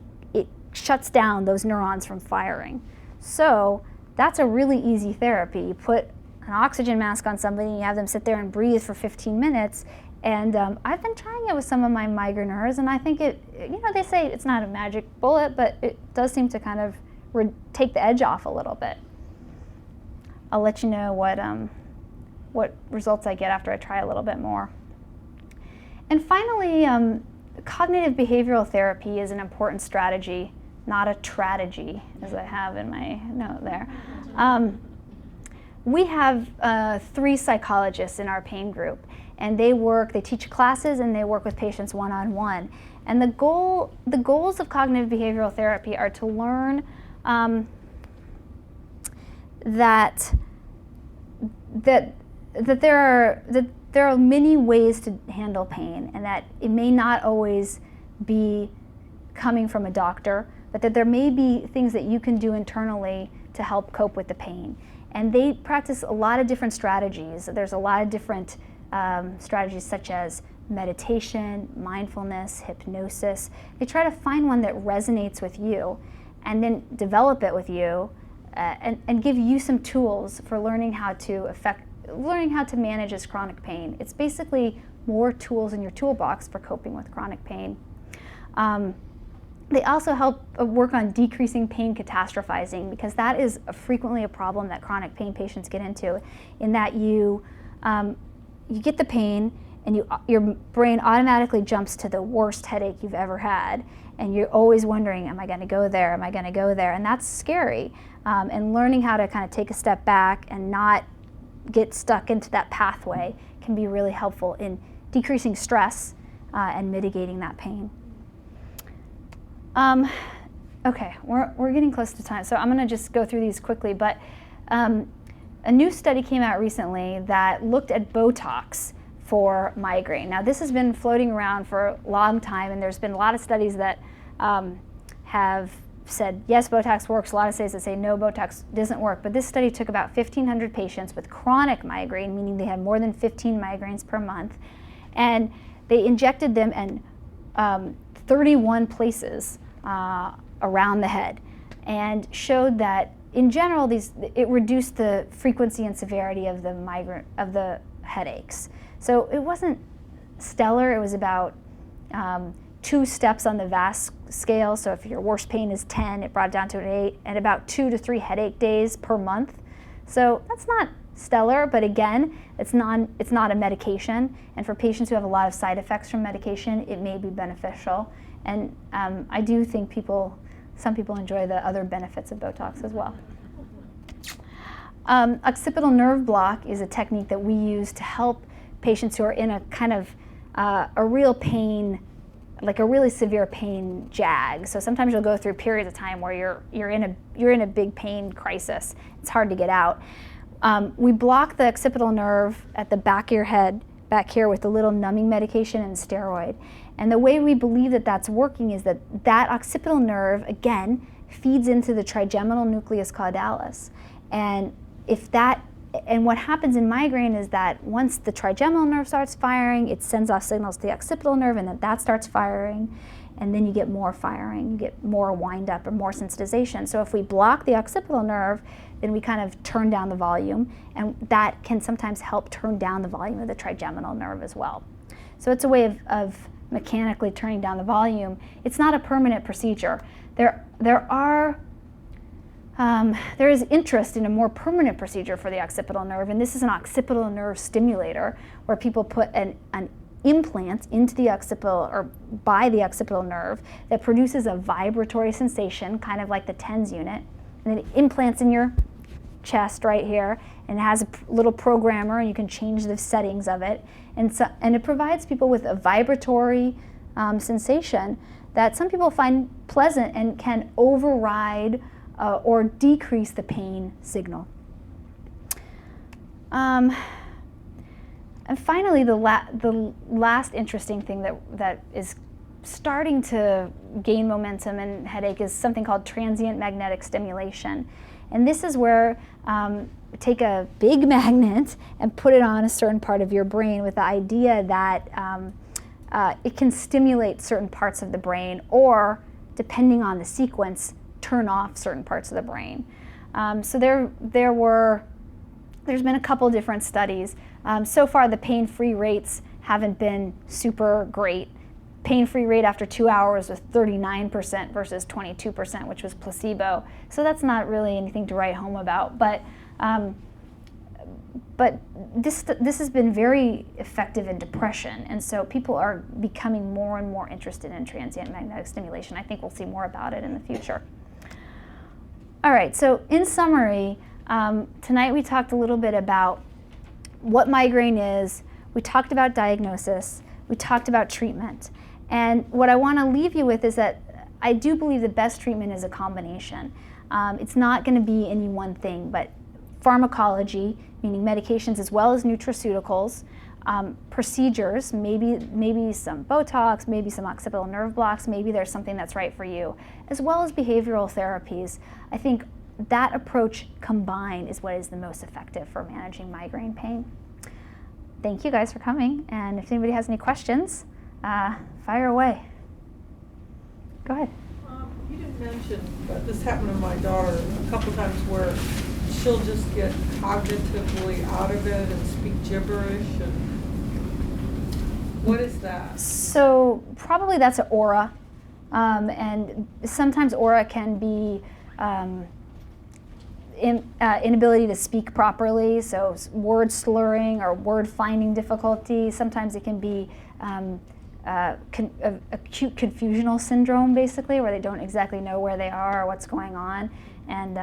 shuts down those neurons from firing. So that's a really easy therapy. You put an oxygen mask on somebody and you have them sit there and breathe for 15 minutes, And I've been trying it with some of my migraineurs, and I think it, they say it's not a magic bullet, but it does seem to kind of take the edge off a little bit. I'll let you know what results I get after I try a little bit more. And finally, cognitive behavioral therapy is an important strategy, not a strategy, as I have in my note there. We have 3 psychologists in our pain group, and they teach classes and they work with patients one-on-one. And the goals of cognitive behavioral therapy are to learn that there are many ways to handle pain, and that it may not always be coming from a doctor, but that there may be things that you can do internally to help cope with the pain. And they practice a lot of different strategies. There's a lot of different strategies such as meditation, mindfulness, hypnosis. They try to find one that resonates with you and then develop it with you and give you some tools for learning how to manage this chronic pain. It's basically more tools in your toolbox for coping with chronic pain. They also help work on decreasing pain catastrophizing, because that is frequently a problem that chronic pain patients get into, in that you get the pain and your brain automatically jumps to the worst headache you've ever had, and you're always wondering, am I going to go there? Am I going to go there? And that's scary. And learning how to kind of take a step back and not get stuck into that pathway can be really helpful in decreasing stress and mitigating that pain. Okay, we're getting close to time, so I'm going to just go through these quickly. But a new study came out recently that looked at Botox for migraine. Now, this has been floating around for a long time, and there's been a lot of studies that have said, yes, Botox works. A lot of studies that say, no, Botox doesn't work. But this study took about 1,500 patients with chronic migraine, meaning they had more than 15 migraines per month, and they injected them in 31 places around the head, and showed that in general it reduced the frequency and severity of the headaches. So it wasn't stellar. It was about 2 steps on the VAS scale. So if your worst pain is 10, it brought it down to an 8, and about 2 to 3 headache days per month. So that's not stellar, but again, it's not a medication, and for patients who have a lot of side effects from medication, it may be beneficial. And I do think some people enjoy the other benefits of Botox as well. Occipital nerve block is a technique that we use to help patients who are in a kind of a real pain, like a really severe pain jag. So sometimes you'll go through periods of time where you're in a big pain crisis. It's hard to get out. We block the occipital nerve at the back of your head, back here, with a little numbing medication and steroid. And the way we believe that that's working is that occipital nerve, again, feeds into the trigeminal nucleus caudalis. And what happens in migraine is that once the trigeminal nerve starts firing, it sends off signals to the occipital nerve, and then that starts firing, and then you get more firing, you get more wind up or more sensitization. So if we block the occipital nerve, then we kind of turn down the volume, and that can sometimes help turn down the volume of the trigeminal nerve as well. So it's a way of mechanically turning down the volume. It's not a permanent procedure. There is interest in a more permanent procedure for the occipital nerve, and this is an occipital nerve stimulator, where people put an implant into the occipital or by the occipital nerve that produces a vibratory sensation, kind of like the TENS unit, and it implants in your chest right here, and it has a little programmer, and you can change the settings of it, and it provides people with a vibratory sensation that some people find pleasant and can override or decrease the pain signal. And finally, the last interesting thing that is starting to gain momentum in headache is something called transient magnetic stimulation. And this is where take a big magnet and put it on a certain part of your brain with the idea that it can stimulate certain parts of the brain, or, depending on the sequence, turn off certain parts of the brain. So there's been a couple different studies. So far, the pain-free rates haven't been super great. Pain-free rate after 2 hours was 39% versus 22%, which was placebo. So that's not really anything to write home about. But this has been very effective in depression, and so people are becoming more and more interested in transient magnetic stimulation. I think we'll see more about it in the future. All right, so in summary, tonight we talked a little bit about what migraine is, we talked about diagnosis, we talked about treatment, and what I want to leave you with is that I do believe the best treatment is a combination. It's not going to be any one thing, but pharmacology, meaning medications as well as nutraceuticals, procedures, maybe some Botox, maybe some occipital nerve blocks, maybe there's something that's right for you, as well as behavioral therapies. I think that approach combined is what is the most effective for managing migraine pain. Thank you guys for coming, and if anybody has any questions, fire away. Go ahead. You didn't mention, but this happened to my daughter a couple times where she'll just get cognitively out of it and speak gibberish. And what is that? So probably that's an aura, and sometimes aura can be inability to speak properly, so word slurring or word finding difficulty. Sometimes it can be acute confusional syndrome, basically, where they don't exactly know where they are or what's going on, and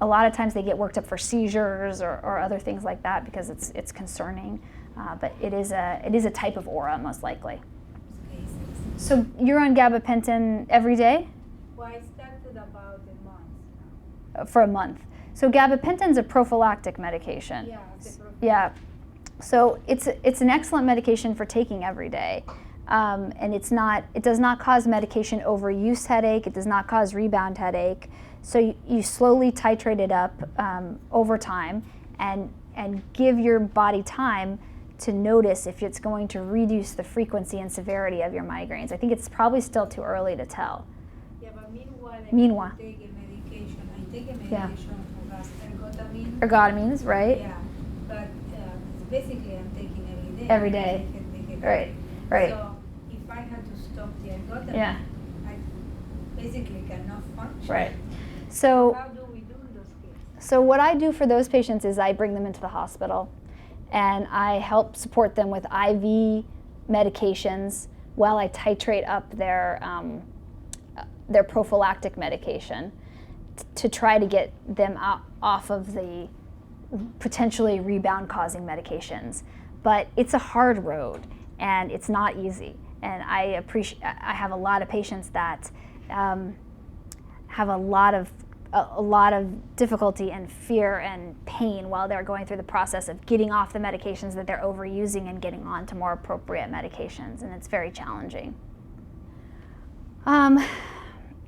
a lot of times they get worked up for seizures or other things like that because it's concerning. But it is a type of aura, most likely. So you're on gabapentin every day? Well, I started about a month. For a month. So gabapentin's a prophylactic medication. Yeah, it's a prophylactic. Yeah. So it's an excellent medication for taking every day. And it does not cause medication overuse headache. It does not cause rebound headache. So you slowly titrate it up over time and give your body time to notice if it's going to reduce the frequency and severity of your migraines. I think it's probably still too early to tell. Yeah, but meanwhile, Meanwhile. I take a medication. I take a Yeah. medication for ergotamine. Ergotamines, right? Yeah, but basically I'm taking every day. Every day. I can take it Right, right. So if I had to stop the ergotamine, Yeah. I basically cannot function. Right. So How do we do in those cases? So what I do for those patients is I bring them into the hospital and I help support them with IV medications while I titrate up their prophylactic medication to try to get them off of the potentially rebound causing medications. But it's a hard road and it's not easy. And I have a lot of patients that have a lot of difficulty and fear and pain while they're going through the process of getting off the medications that they're overusing and getting on to more appropriate medications, and it's very challenging.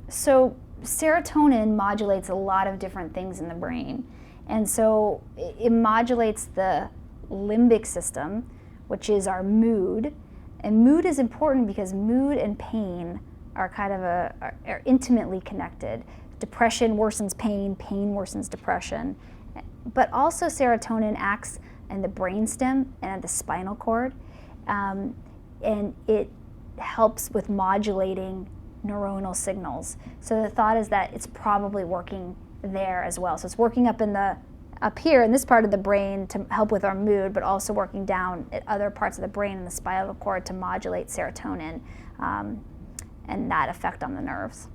So serotonin modulates a lot of different things in the brain, and so it modulates the limbic system, which is our mood, and mood is important because mood and pain are kind of are intimately connected. Depression worsens pain, pain worsens depression. But also serotonin acts in the brainstem and at the spinal cord, and it helps with modulating neuronal signals. So the thought is that it's probably working there as well. So it's working up here in this part of the brain to help with our mood, but also working down at other parts of the brain and the spinal cord to modulate serotonin and that effect on the nerves.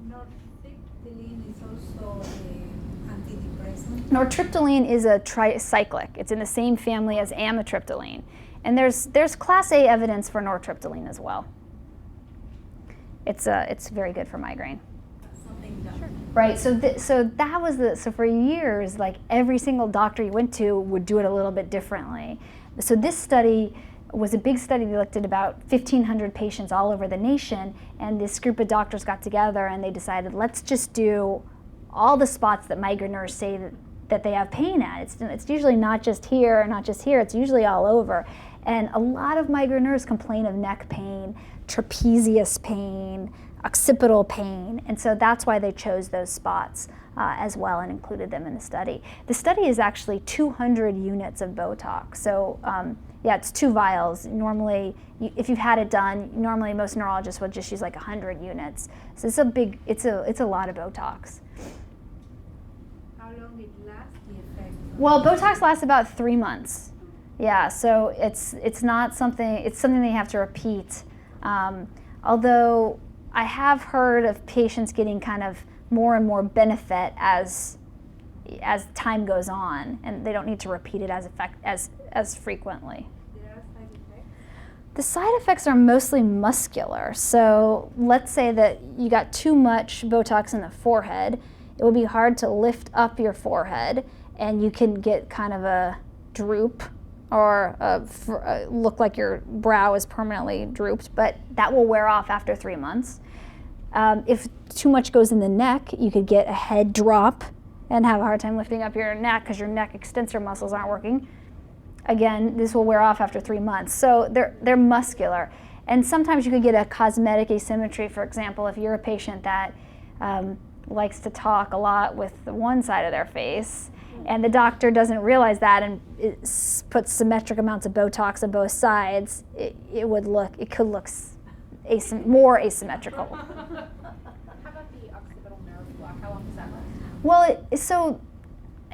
Nortriptyline is also an antidepressant. Nortriptyline is a tricyclic. It's in the same family as amitriptyline. And there's class A evidence for nortriptyline as well. It's very good for migraine. Something that. Sure. Right, so for years, like every single doctor you went to would do it a little bit differently. So this study was a big study. They looked at about 1,500 patients all over the nation, and this group of doctors got together and they decided, let's just do all the spots that migraineurs say that they have pain at. It's usually not just here, it's usually all over. And a lot of migraineurs complain of neck pain, trapezius pain, occipital pain, and so that's why they chose those spots as well and included them in the study. The study is actually 200 units of Botox, so Yeah, it's 2 vials. Normally, if you've had it done, normally most neurologists would just use like 100 units. So it's a lot of Botox. How long it lasts, the effect? Well, Botox lasts about 3 months. Yeah, so it's not something, it's something that you have to repeat. Although I have heard of patients getting kind of more and more benefit as time goes on, and they don't need to repeat it as frequently. There are side effects? The side effects are mostly muscular. So let's say that you got too much Botox in the forehead. It will be hard to lift up your forehead, and you can get kind of a droop or look like your brow is permanently drooped, but that will wear off after 3 months. If too much goes in the neck, you could get a head drop and have a hard time lifting up your neck because your neck extensor muscles aren't working. Again, this will wear off after 3 months. So they're muscular. And sometimes you could get a cosmetic asymmetry. For example, if you're a patient that likes to talk a lot with one side of their face, and the doctor doesn't realize that and puts symmetric amounts of Botox on both sides, it could look more asymmetrical. How about the occipital nerve block? How long does that last? Well,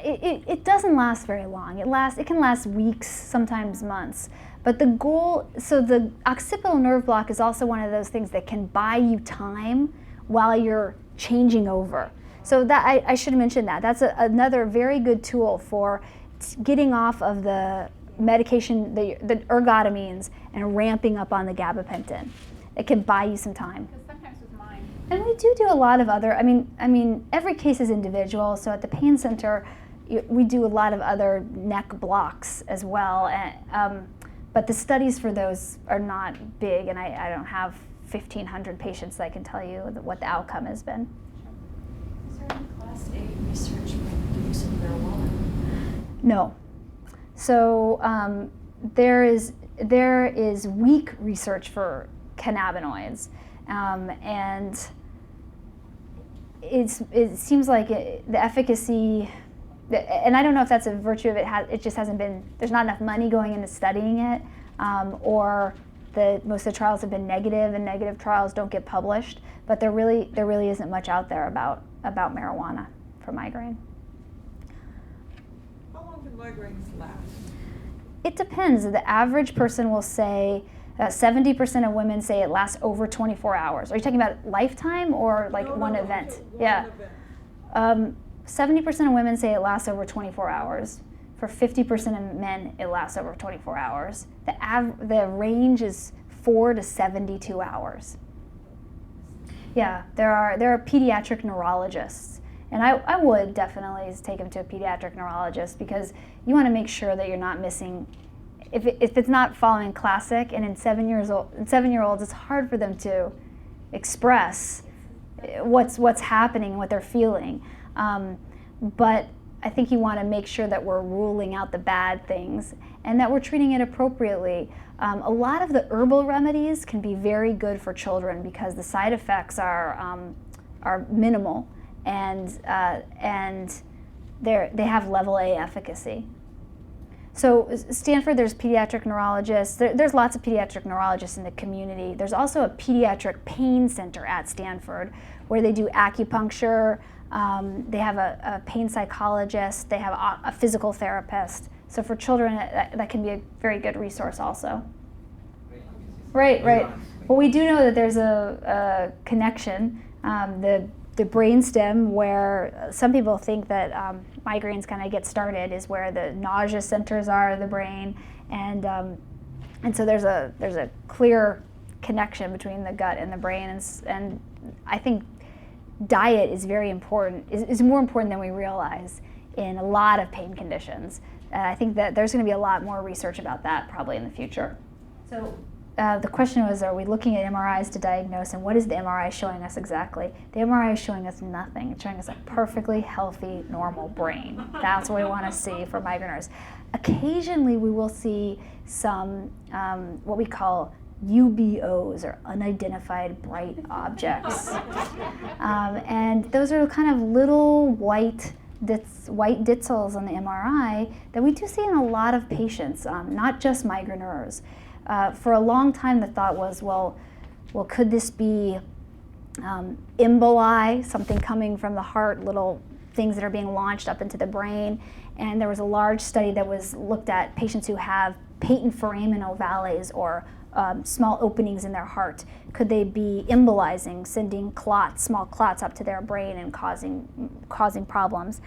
it doesn't last very long. It can last weeks, sometimes months. But the occipital nerve block is also one of those things that can buy you time while you're changing over. So that I should mention that. That's another very good tool for getting off of the medication, the ergotamines, and ramping up on the gabapentin. It can buy you some time. Because sometimes with mine, And we do a lot of other, I mean, every case is individual. So at the pain center, we do a lot of other neck blocks as well. But the studies for those are not big, and I don't have 1,500 patients that I can tell you what the outcome has been. Is there any Class A research for the use of marijuana? No. So there is weak research for cannabinoids, and it seems like the efficacy, and I don't know if that's a virtue of it. It just hasn't been. There's not enough money going into studying it, or most of the trials have been negative, and negative trials don't get published. But there really isn't much out there about marijuana for migraine. How long do migraines last? It depends. The average person will say 70% of women say it lasts over 24 hours. Are you talking about lifetime or like one event? One event. 70% of women say it lasts over 24 hours. For 50% of men, it lasts over 24 hours. The range is 4 to 72 hours. Yeah, there are pediatric neurologists, and I would definitely take them to a pediatric neurologist because you want to make sure that you're not missing. If it's not following classic, and in 7-year-olds, it's hard for them to express what's happening, what they're feeling. But I think you want to make sure that we're ruling out the bad things and that we're treating it appropriately. A lot of the herbal remedies can be very good for children because the side effects are minimal and they have level A efficacy. So Stanford, there's pediatric neurologists. There's lots of pediatric neurologists in the community. There's also a pediatric pain center at Stanford where they do acupuncture. They have a pain psychologist. They have a physical therapist. So for children, that can be a very good resource also. Right. Well, we do know that there's a connection. The brainstem, where some people think that migraines kind of get started, is where the nausea centers are in the brain, and so there's a clear connection between the gut and the brain, and I think diet is very important. Is more important than we realize in a lot of pain conditions. I think that there's going to be a lot more research about that probably in the future. So. The question was, are we looking at MRIs to diagnose, and what is the MRI showing us exactly? The MRI is showing us nothing. It's showing us a perfectly healthy, normal brain. That's what we want to see for migraineurs. Occasionally, we will see some what we call UBOs, or unidentified bright objects. And those are kind of little white white ditzels on the MRI that we do see in a lot of patients, not just migraineurs. For a long time, the thought was, well, could this be emboli, something coming from the heart, little things that are being launched up into the brain? And there was a large study that was looked at patients who have patent foramen ovales, or small openings in their heart. Could they be embolizing, sending clots, small clots up to their brain and causing problems?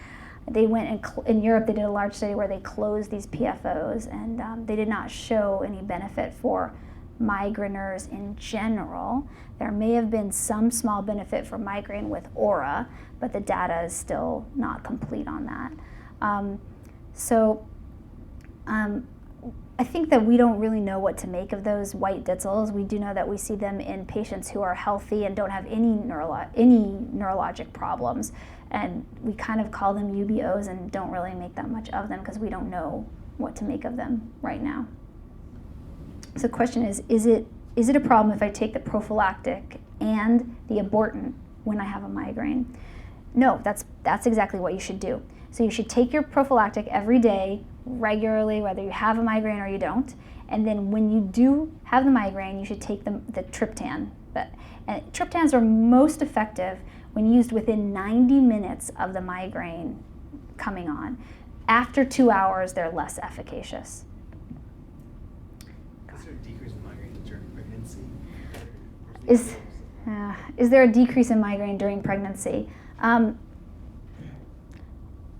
They went in Europe, they did a large study where they closed these PFOs, and they did not show any benefit for migraineurs in general. There may have been some small benefit for migraine with aura, but the data is still not complete on that. I think that we don't really know what to make of those white ditzels. We do know that we see them in patients who are healthy and don't have any neurologic problems, and we kind of call them UBOs and don't really make that much of them because we don't know what to make of them right now. So the question is it a problem if I take the prophylactic and the abortant when I have a migraine? No, that's exactly what you should do. So you should take your prophylactic every day, regularly, whether you have a migraine or you don't. And then when you do have the migraine, you should take the triptan. And triptans are most effective when used within 90 minutes of the migraine coming on. After 2 hours, they're less efficacious. Is there a decrease in migraine during pregnancy? Is there a decrease in migraine during pregnancy?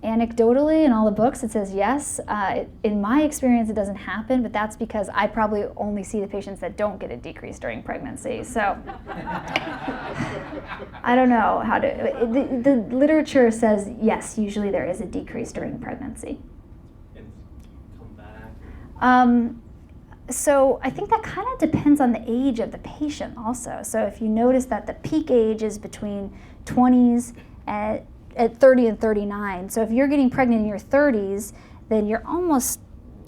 Anecdotally, in all the books, it says yes. In my experience, it doesn't happen, but that's because I probably only see the patients that don't get a decrease during pregnancy. So I don't know how to. The literature says yes, usually there is a decrease during pregnancy. And come back? So I think that kind of depends on the age of the patient also. So if you notice that the peak age is between 20s at 30 and 39. So if you're getting pregnant in your 30s, then you're almost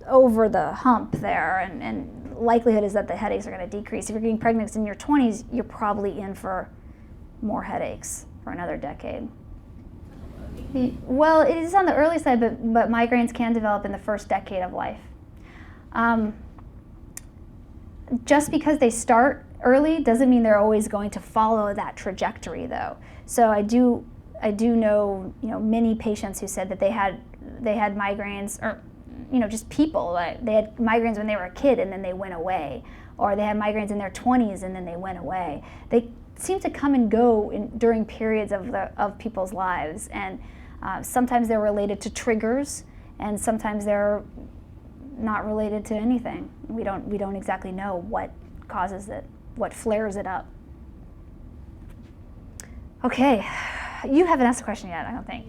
over the hump there, and likelihood is that the headaches are going to decrease. If you're getting pregnant in your 20s, you're probably in for more headaches for another decade. Well, it is on the early side, but migraines can develop in the first decade of life. Just because they start early doesn't mean they're always going to follow that trajectory, though. So I do know, many patients who said that they had migraines, or just people that they had migraines when they were a kid and then they went away, or they had migraines in their 20s and then they went away. They seem to come and go during periods of people's lives, and sometimes they're related to triggers, and sometimes they're not related to anything. We don't exactly know what causes it, what flares it up. Okay. You haven't asked a question yet, I don't think.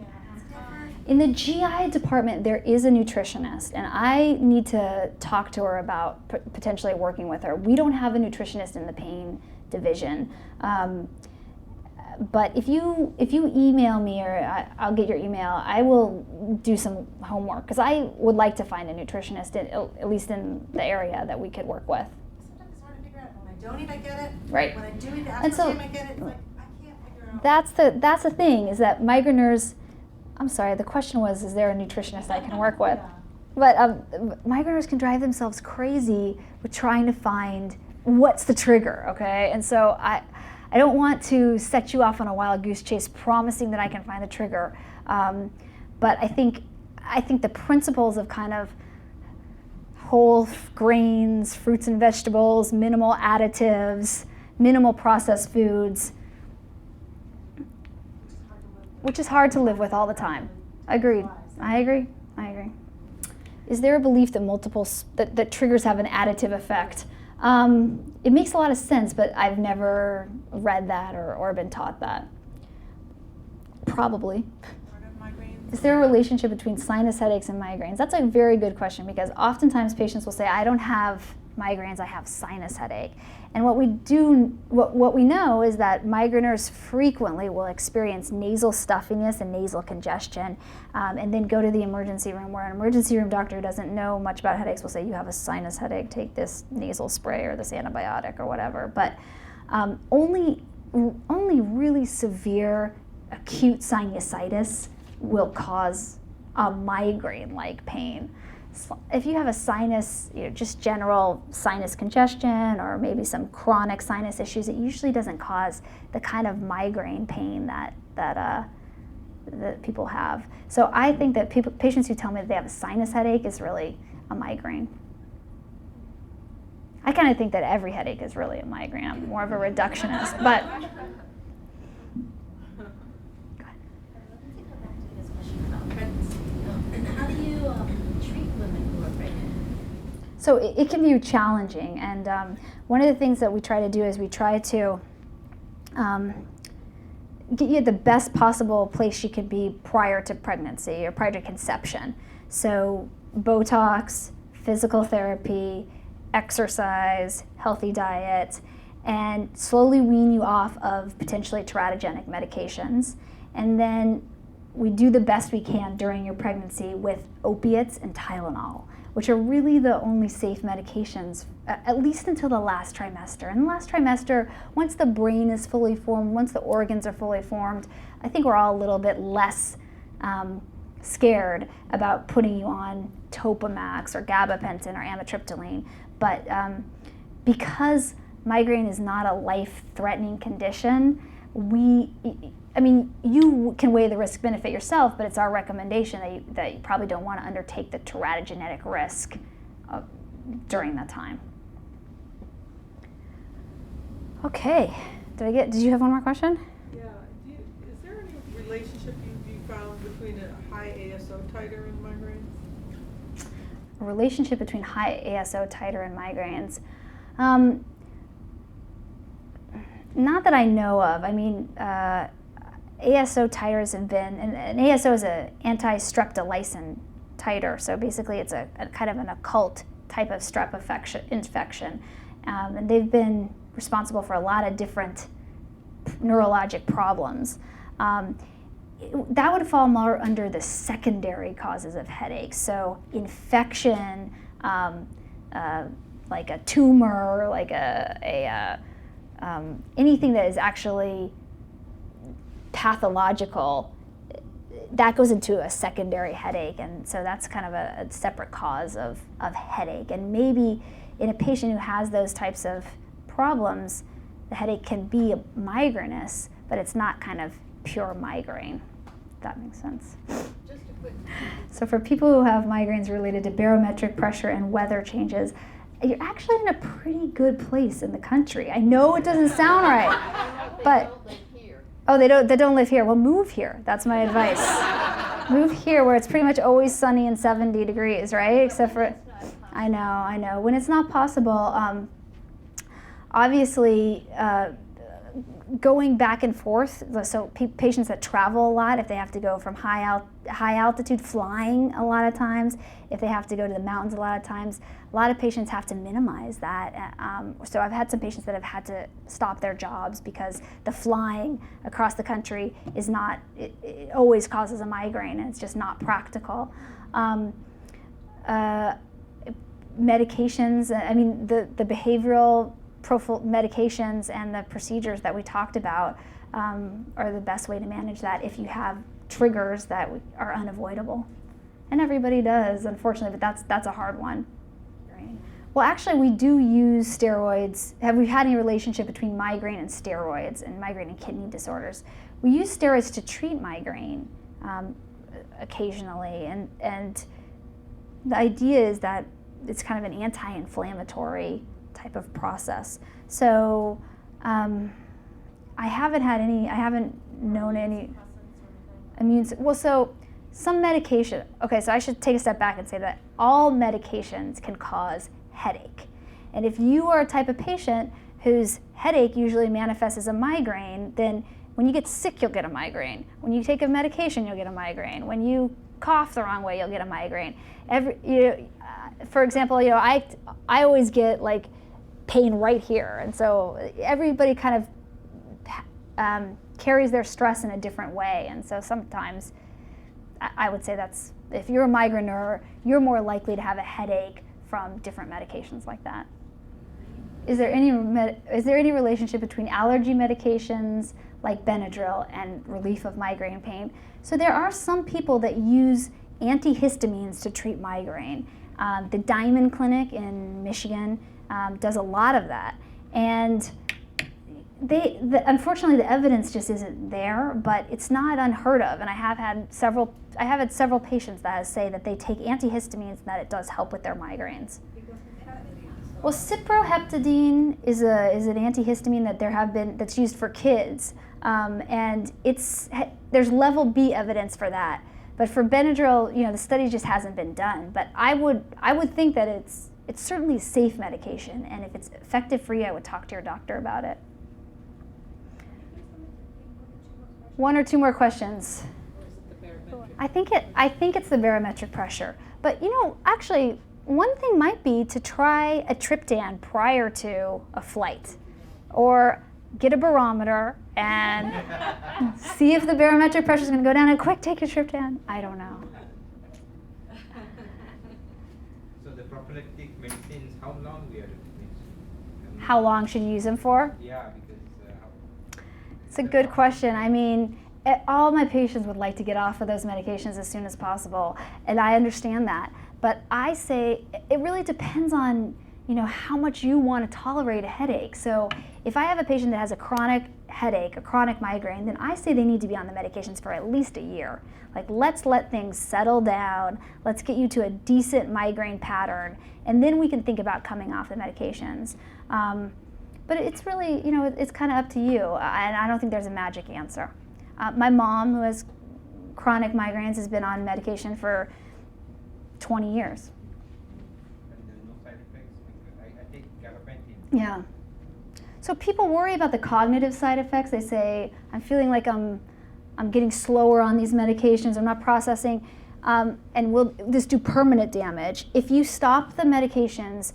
In the GI department, there is a nutritionist, and I need to talk to her about potentially working with her. We don't have a nutritionist in the pain division, but if you email me, or I'll get your email, I will do some homework, because I would like to find a nutritionist, at least in the area that we could work with. Sometimes it's hard to figure out. When I don't eat, I get it. Right. When I do eat the And so- aspartame, I get it. It's like, I can't figure out. That's the thing, is that migraineurs, I'm sorry, the question was, is there a nutritionist I can work with? But migraineurs can drive themselves crazy with trying to find what's the trigger, okay? And so I don't want to set you off on a wild goose chase promising that I can find the trigger. But I think the principles of kind of whole grains, fruits and vegetables, minimal additives, minimal processed foods, which is hard to live with all the time. Agreed. I agree. Is there a belief that that triggers have an additive effect? It makes a lot of sense, but I've never read that or been taught that. Probably. Is there a relationship between sinus headaches and migraines? That's a very good question, because oftentimes patients will say, I don't have migraines, I have sinus headache. And what we know is that migraineurs frequently will experience nasal stuffiness and nasal congestion, and then go to the emergency room, where an emergency room doctor who doesn't know much about headaches will say, you have a sinus headache, take this nasal spray or this antibiotic or whatever. But only really severe acute sinusitis will cause a migraine-like pain. If you have a sinus, just general sinus congestion or maybe some chronic sinus issues, it usually doesn't cause the kind of migraine pain that people have. So I think that patients who tell me that they have a sinus headache is really a migraine. I kind of think that every headache is really a migraine. I'm more of a reductionist, but. Let's go back to this question about pregnancy. And how do you treat women who are pregnant? So it can be challenging, and one of the things that we try to do is we try to get you the best possible place you can be prior to pregnancy or prior to conception. So Botox, physical therapy, exercise, healthy diet, and slowly wean you off of potentially teratogenic medications. And then we do the best we can during your pregnancy with opiates and Tylenol, which are really the only safe medications, at least until the last trimester. In the last trimester, once the brain is fully formed, once the organs are fully formed, I think we're all a little bit less scared about putting you on Topamax or gabapentin or amitriptyline. But because migraine is not a life-threatening condition, you can weigh the risk-benefit yourself, but it's our recommendation that you probably don't want to undertake the teratogenic risk during that time. Okay, did you have one more question? Yeah, is there any relationship you found between a high ASO titer and migraines? A relationship between high ASO titer and migraines. Not that I know of. I mean, ASO titers have been, and ASO is an anti-streptolysin titer, so basically it's a kind of an occult type of strep infection. And they've been responsible for a lot of different neurologic problems. That would fall more under the secondary causes of headaches. So infection, like a tumor, like anything that is actually pathological, that goes into a secondary headache, and so that's kind of a separate cause of headache. And maybe in a patient who has those types of problems, the headache can be migrainous, but it's not kind of pure migraine, if that makes sense. Just a quick. So for people who have migraines related to barometric pressure and weather changes, you're actually in a pretty good place in the country. I know it doesn't sound right, but oh, they don't live here. Well, move here. That's my advice. Move here where it's pretty much always sunny and 70 degrees, right? Except for, I know. When it's not possible, obviously, going back and forth, so patients that travel a lot, if they have to go from high altitude flying a lot of times, if they have to go to the mountains a lot of times, a lot of patients have to minimize that. So I've had some patients that have had to stop their jobs because the flying across the country is not, it always causes a migraine, and it's just not practical. Medications, I mean, the behavioral medications and the procedures that we talked about are the best way to manage that if you have triggers that are unavoidable. And everybody does, unfortunately, but that's a hard one. Right. Well, actually, we do use steroids. Have we had any relationship between migraine and steroids and migraine and kidney disorders? We use steroids to treat migraine occasionally, and the idea is that it's kind of an anti-inflammatory type of process. So I haven't known any well, so some medication, okay, so I should take a step back and say that all medications can cause headache. And if you are a type of patient whose headache usually manifests as a migraine, then when you get sick, you'll get a migraine. When you take a medication, you'll get a migraine. When you cough the wrong way, you'll get a migraine. For example, I always get like pain right here, and so everybody kind of carries their stress in a different way, and so sometimes I would say that's, if you're a migraineur, you're more likely to have a headache from different medications like that. Is there any relationship between allergy medications like Benadryl and relief of migraine pain. So there are some people that use antihistamines to treat migraine. The Diamond Clinic in Michigan does a lot of that. And unfortunately, the evidence just isn't there, but it's not unheard of. And I have had several patients that say that they take antihistamines and that it does help with their migraines. Well, cyproheptadine is an antihistamine that's used for kids, and there's level B evidence for that. But for Benadryl, the study just hasn't been done. But I would think that it's certainly a safe medication, and if it's effective for you, I would talk to your doctor about it. One or two more questions. I think it's the barometric pressure. But actually, one thing might be to try a triptan prior to a flight, or get a barometer and see if the barometric pressure is going to go down. And quick, take your triptan. I don't know. So the prophylactic medicines, how long we are taking? How long should you use them for? Yeah, because it's a good question. I mean, all my patients would like to get off of those medications as soon as possible, and I understand that. But I say it really depends on how much you want to tolerate a headache. So if I have a patient that has a chronic headache, a chronic migraine, then I say they need to be on the medications for at least a year. Like, let's let things settle down. Let's get you to a decent migraine pattern, and then we can think about coming off the medications. But it's really, it's kind of up to you, and I don't think there's a magic answer. My mom, who has chronic migraines, has been on medication for 20 years. and there's no side effects. I take gabapentin. Yeah. So people worry about the cognitive side effects. They say, I'm feeling like I'm getting slower on these medications, I'm not processing, and will this do permanent damage? If you stop the medications,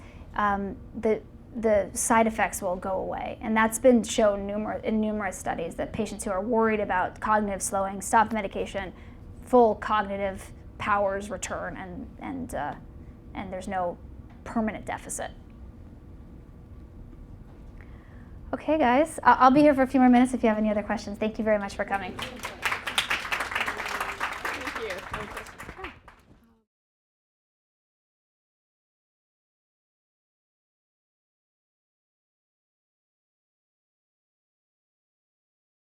the side effects will go away. And that's been shown in numerous studies, that patients who are worried about cognitive slowing, stop the medication, full cognitive powers return, and there's no permanent deficit. Okay, guys, I'll be here for a few more minutes if you have any other questions. Thank you very much for coming.